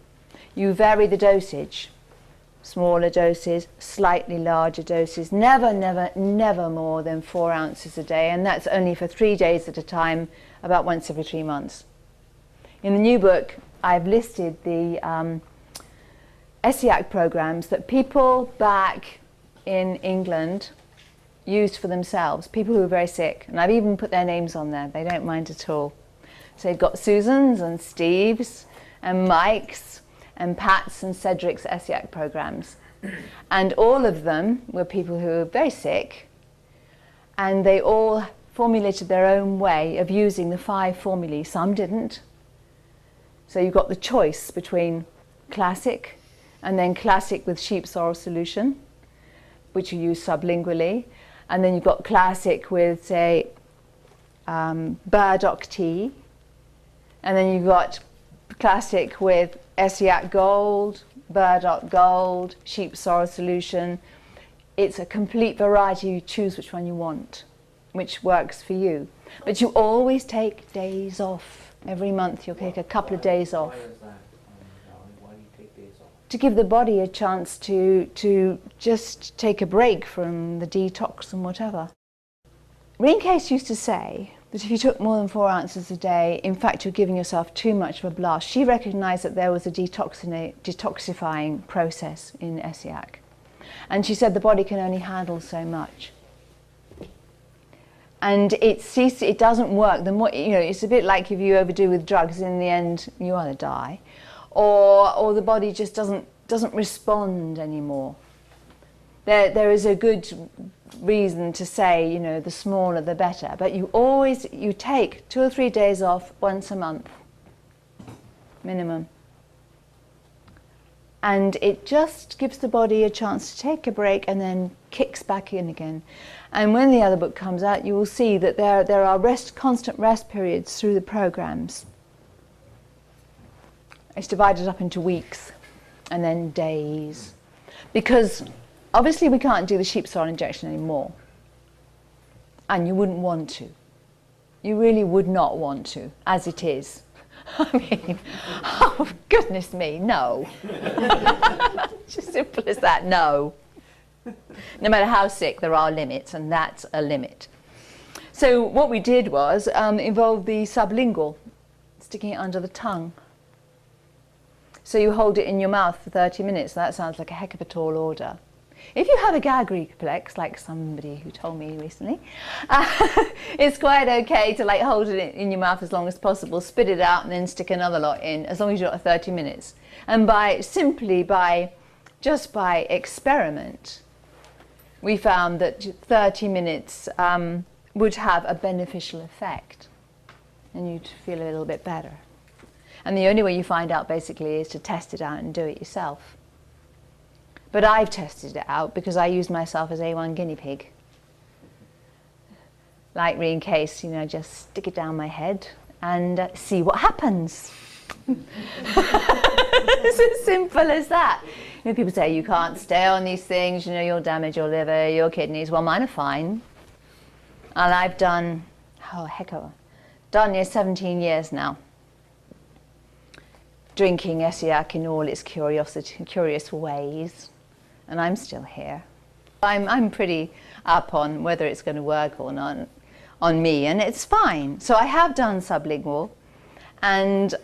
You vary the dosage. Smaller doses, slightly larger doses, never more than 4 ounces a day, and that's only for 3 days at a time, about once every 3 months. In the new book, I've listed the Essiac programs that people back in England used for themselves, people who were very sick, and I've even put their names on there. They don't mind at all. So you've got Susan's and Steve's and Mike's and Pat's and Cedric's Essiac programs, and all of them were people who were very sick, and they all formulated their own way of using the 5 formulae. Some didn't. So you've got the choice between classic and then classic with sheep's oil solution, which you use sublingually. And then you've got classic with, say, Burdock tea. And then you've got classic with Essiac Gold, Burdock Gold, sheep sorrel solution. It's a complete variety. You choose which one you want, which works for you. But you always take days off. Every month you'll take a couple of days off. Why is that? Why do you take days off? To give the body a chance to just take a break from the detox and whatever. Rene Caisse used to say that if you took more than 4 ounces a day, in fact you're giving yourself too much of a blast. She recognised that there was a detoxifying process in Essiac. And she said the body can only handle so much. And it doesn't work. The more, you know, it's a bit like if you overdo with drugs, in the end you either die, or the body just doesn't respond anymore. There is a good reason to say, you know, the smaller the better, but you take 2 or 3 days off once a month, minimum. And it just gives the body a chance to take a break and then kicks back in again. And when the other book comes out, you will see that there are constant rest periods through the programs. It's divided up into weeks and then days. Because obviously we can't do the sheep sorrel injection anymore. And you wouldn't want to. You really would not want to, as it is. I mean, oh goodness me, no. It's as simple as that, no. No matter how sick, there are limits, and that's a limit. So what we did was involve the sublingual, sticking it under the tongue. So you hold it in your mouth for 30 minutes. That sounds like a heck of a tall order. If you have a gag reflex, like somebody who told me recently, it's quite okay to like hold it in your mouth as long as possible, spit it out, and then stick another lot in, as long as you've got 30 minutes. And just by experiment, we found that 30 minutes would have a beneficial effect, and you'd feel a little bit better. And the only way you find out basically is to test it out and do it yourself. But I've tested it out because I use myself as A1 guinea pig. Like Rene Caisse, you know, just stick it down my head and see what happens. It's as simple as that. You know, people say you can't stay on these things, you know, you'll damage your liver, your kidneys. Well, mine are fine. And I've done, done 17 years now, drinking Essiac in all its curious ways. And I'm still here. I'm pretty up on whether it's going to work or not on me, and it's fine. So I have done sublingual and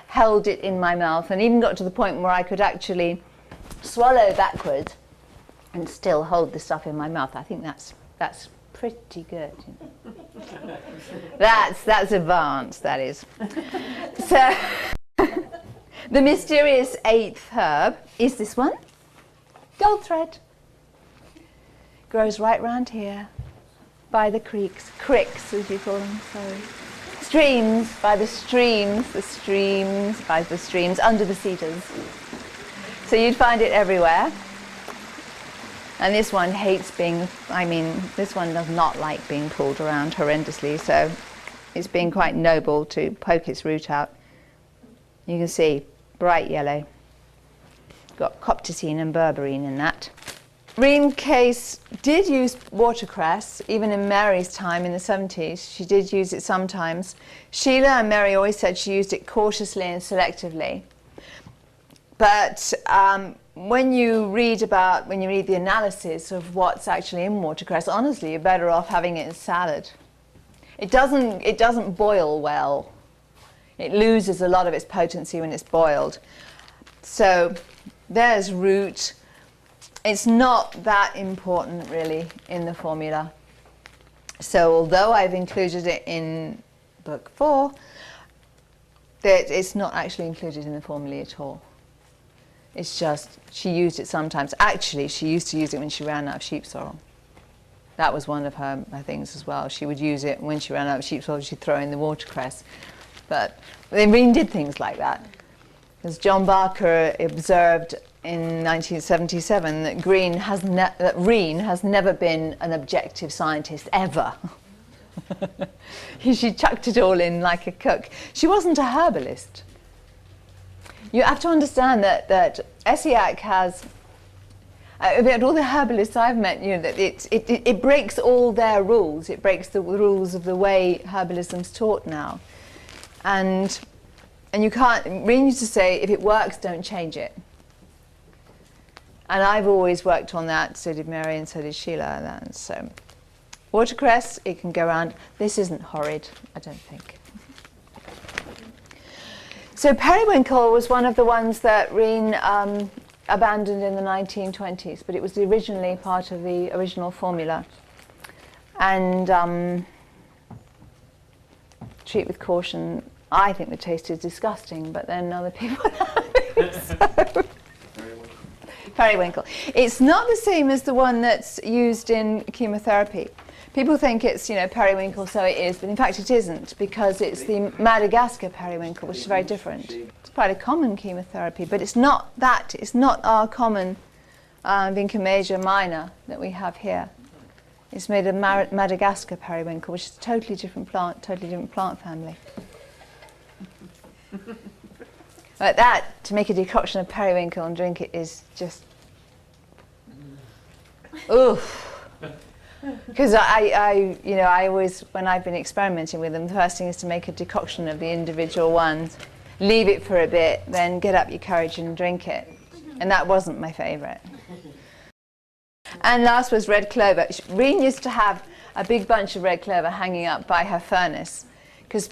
held it in my mouth, and even got to the point where I could actually swallow backward and still hold the stuff in my mouth. I think that's pretty good. You know. That's advanced, that is. So the mysterious 8th herb is this one. Goldthread. Grows right round here, by the creeks, as you call them, sorry. Streams, by the streams, by the streams, under the cedars. So you'd find it everywhere. And this one hates being, this one does not like being pulled around horrendously, so it's been quite noble to poke its root out. You can see, bright yellow. Got coptisine and berberine in that. Rene Caisse did use watercress, even in Mary's time in the 70s. She did use it sometimes. Sheila and Mary always said she used it cautiously and selectively. But when you read the analysis of what's actually in watercress, honestly, you're better off having it in salad. It doesn't boil well. It loses a lot of its potency when it's boiled. So there's root. It's not that important really in the formula. So although I've included it in book 4, it's not actually included in the formula at all. It's just she used it sometimes. Actually, she used to use it when she ran out of sheep sorrel. That was one of her things as well. She would use it when she ran out of sheep sorrel, she'd throw in the watercress. But they really did things like that. As John Barker observed in 1977, that Rene has never been an objective scientist, ever. She chucked it all in like a cook. She wasn't a herbalist. You have to understand that Essiac has, all the herbalists I've met, you know, that it breaks all their rules. It breaks the rules of the way herbalism's taught now. And you can't, Rene used to say, if it works, don't change it. And I've always worked on that, so did Mary and so did Sheila. And so, watercress, it can go around. This isn't horrid, I don't think. So Periwinkle was one of the ones that Rene abandoned in the 1920s, but it was originally part of the original formula. And treat with caution. I think the taste is disgusting, but then other people think so. Periwinkle. It's not the same as the one that's used in chemotherapy. People think it's, you know, periwinkle, so it is, but in fact it isn't, because it's the Madagascar periwinkle, which is very different. It's quite a common chemotherapy, but it's not that. It's not our common Vinca major minor that we have here. It's made of Madagascar periwinkle, which is a totally different plant family. Like that, to make a decoction of periwinkle and drink it is just, oof. Because I always, when I've been experimenting with them, the first thing is to make a decoction of the individual ones, leave it for a bit, then get up your courage and drink it. And that wasn't my favourite. And last was red clover. Rene used to have a big bunch of red clover hanging up by her furnace. Because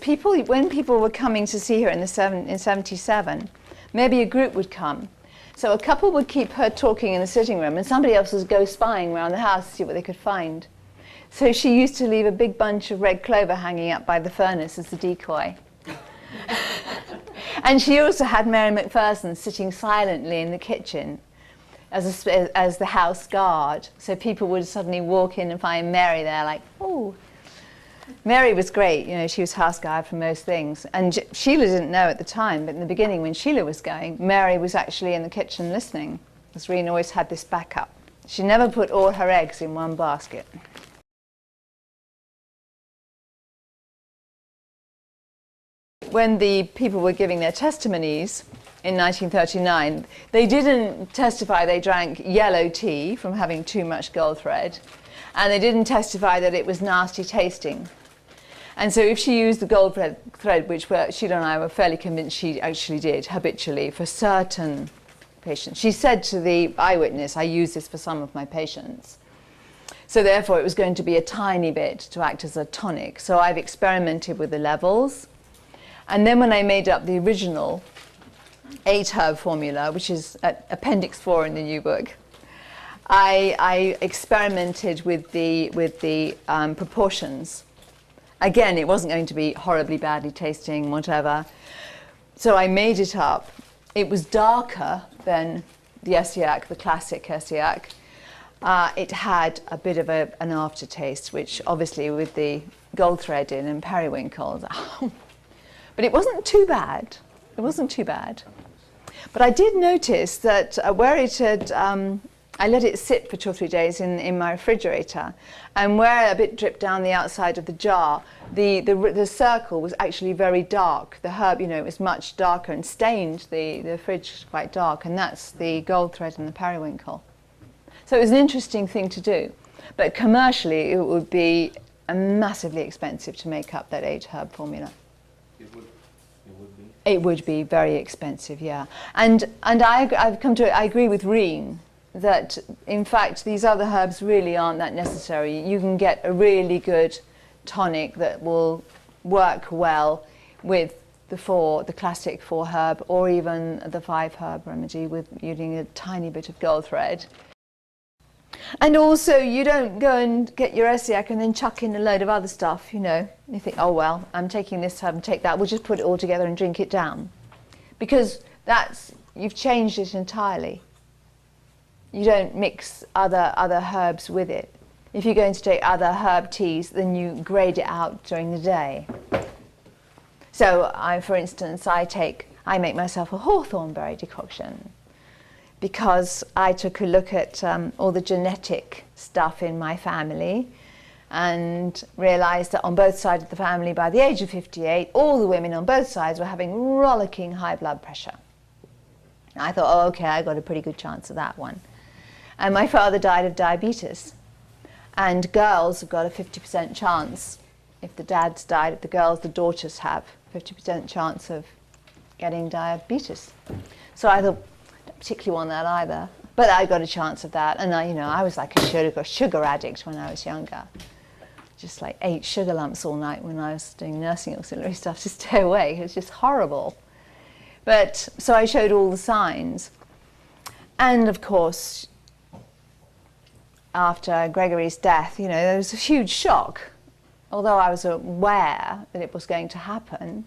when people were coming to see her in 77, maybe a group would come. So a couple would keep her talking in the sitting room, and somebody else would go spying around the house to see what they could find. So she used to leave a big bunch of red clover hanging up by the furnace as a decoy. And she also had Mary Macpherson sitting silently in the kitchen as the house guard. So people would suddenly walk in and find Mary there, like, oh. Mary was great, you know, she was house guard for most things. And Sheila didn't know at the time, but in the beginning when Sheila was going, Mary was actually in the kitchen listening, because Rene always had this backup. She never put all her eggs in one basket. When the people were giving their testimonies in 1939, they didn't testify they drank yellow tea from having too much Goldthread, and they didn't testify that it was nasty tasting. And so if she used the Goldthread, which Sheila and I were fairly convinced she actually did habitually for certain patients. She said to the eyewitness, I use this for some of my patients. So therefore it was going to be a tiny bit to act as a tonic. So I've experimented with the levels. And then when I made up the original 8-herb formula, which is Appendix 4 in the new book, I experimented with the proportions. Again, it wasn't going to be horribly badly tasting, whatever. So I made it up. It was darker than the Essiac, the classic Essiac. It had a bit of an aftertaste, which obviously with the Goldthread in and periwinkle, but it wasn't too bad. It wasn't too bad. But I did notice that where it had, I let it sit for 2 or 3 days in my refrigerator, and where a bit dripped down the outside of the jar, the circle was actually very dark. The herb, you know, it was much darker and stained the fridge quite dark, and that's the Goldthread and the periwinkle. So it was an interesting thing to do, but commercially it would be massively expensive to make up that 8-herb formula. It would be very expensive, yeah. And I've come to, I agree with Rene that in fact these other herbs really aren't that necessary. You can get a really good tonic that will work well with the classic 4-herb or even the 5-herb remedy with using a tiny bit of Goldthread. And also, you don't go and get your Essiac and then chuck in a load of other stuff, you know. You think, oh well, I'm taking this herb and take that, we'll just put it all together and drink it down. Because you've changed it entirely. You don't mix other herbs with it. If you're going to take other herb teas, then you grade it out during the day. So, for instance, I make myself a hawthorn berry decoction, because I took a look at all the genetic stuff in my family and realised that on both sides of the family, by the age of 58, all the women on both sides were having rollicking high blood pressure. And I thought, oh, okay, I got a pretty good chance of that one. And my father died of diabetes. And girls have got a 50% chance. If the dads died, if the girls, the daughters have 50% chance of getting diabetes. So I thought, particularly want that either, but I got a chance of that, and I was like a sugar addict when I was younger. Just like ate sugar lumps all night when I was doing nursing auxiliary stuff to stay awake. It was just horrible. But so I showed all the signs, and of course, after Gregory's death, there was a huge shock. Although I was aware that it was going to happen,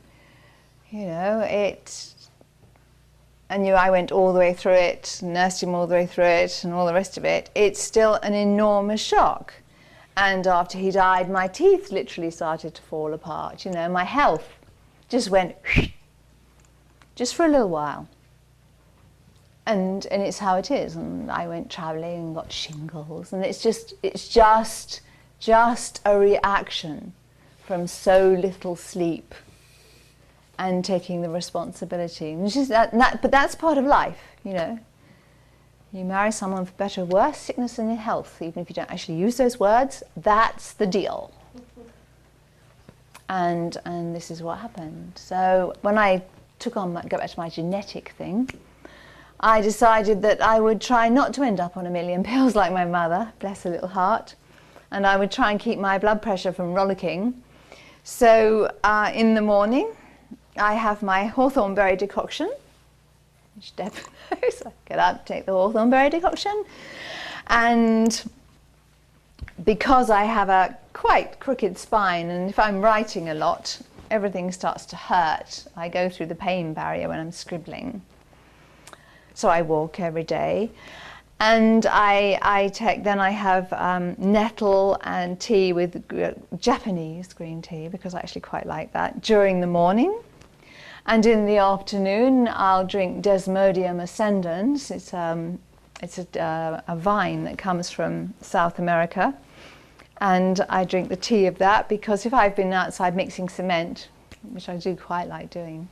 I went all the way through it, nursed him all the way through it, and all the rest of it. It's still an enormous shock. And after he died, my teeth literally started to fall apart. You know, my health just went just for a little while. And it's how it is. And I went traveling and got shingles, and it's just a reaction from so little sleep and taking the responsibility. But that's part of life, you know. You marry someone for better or worse, sickness and health, even if you don't actually use those words, that's the deal. And this is what happened. So when I go back to my genetic thing, I decided that I would try not to end up on 1,000,000 pills like my mother, bless her little heart, and I would try and keep my blood pressure from rollicking. So in the morning, I have my hawthorn berry decoction, which Deb knows. I get up, take the hawthorn berry decoction, and because I have a quite crooked spine, and if I'm writing a lot, everything starts to hurt. I go through the pain barrier when I'm scribbling. So I walk every day, and I have nettle and tea with Japanese green tea, because I actually quite like that, during the morning. And in the afternoon, I'll drink Desmodium ascendens. It's a vine that comes from South America. And I drink the tea of that, because if I've been outside mixing cement, which I do quite like doing,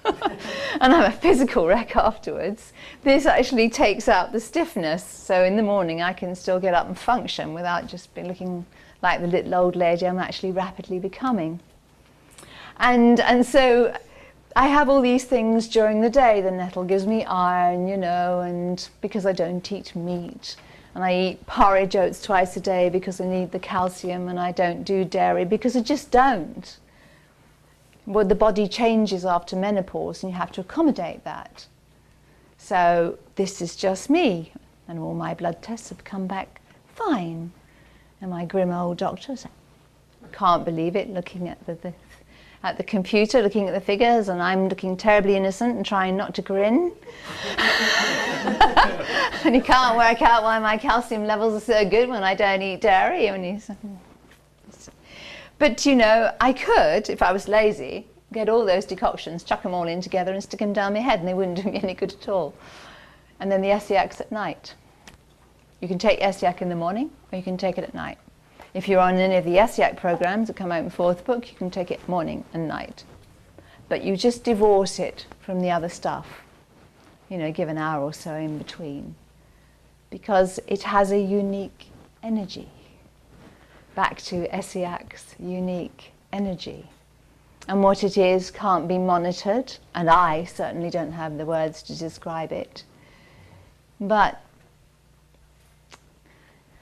and I'm a physical wreck afterwards, this actually takes out the stiffness. So in the morning, I can still get up and function without just looking like the little old lady I'm actually rapidly becoming. And so I have all these things during the day. The nettle gives me iron, you know, and because I don't eat meat. And I eat porridge oats twice a day because I need the calcium, and I don't do dairy because I just don't. Well, the body changes after menopause, and you have to accommodate that. So this is just me, and all my blood tests have come back fine. And my grim old doctor said, can't believe it, looking at the computer, looking at the figures, and I'm looking terribly innocent and trying not to grin. And he can't work out why my calcium levels are so good when I don't eat dairy. And he's, but you know, I could, if I was lazy, get all those decoctions, chuck them all in together and stick them down my head, and they wouldn't do me any good at all. And then the Essiacs at night. You can take Essiac in the morning, or you can take it at night. If you're on any of the Essiac programs that come out in 4th book, you can take it morning and night. But you just divorce it from the other stuff. You know, give an hour or so in between. Because it has a unique energy. Back to Essiac's unique energy. And what it is can't be monitored, and I certainly don't have the words to describe it. But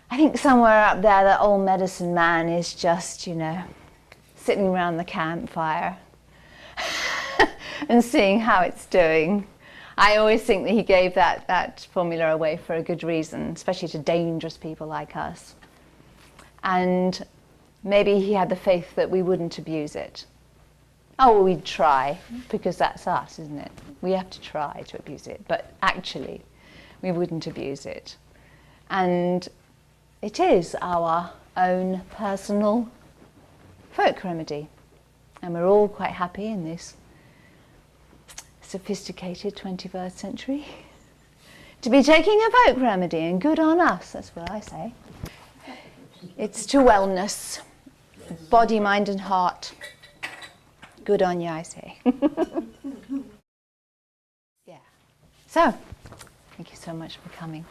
I think somewhere up there, that old medicine man is just, you know, sitting around the campfire and seeing how it's doing. I always think that he gave that formula away for a good reason, especially to dangerous people like us. And maybe he had the faith that we wouldn't abuse it. Oh, well, we'd try, because that's us, isn't it? We have to try to abuse it, but actually, we wouldn't abuse it. And it is our own personal folk remedy. And we're all quite happy in this sophisticated 21st century to be taking a folk remedy, and good on us, that's what I say. It's to wellness, body, mind and heart. Good on you, I say. Yeah. So, thank you so much for coming.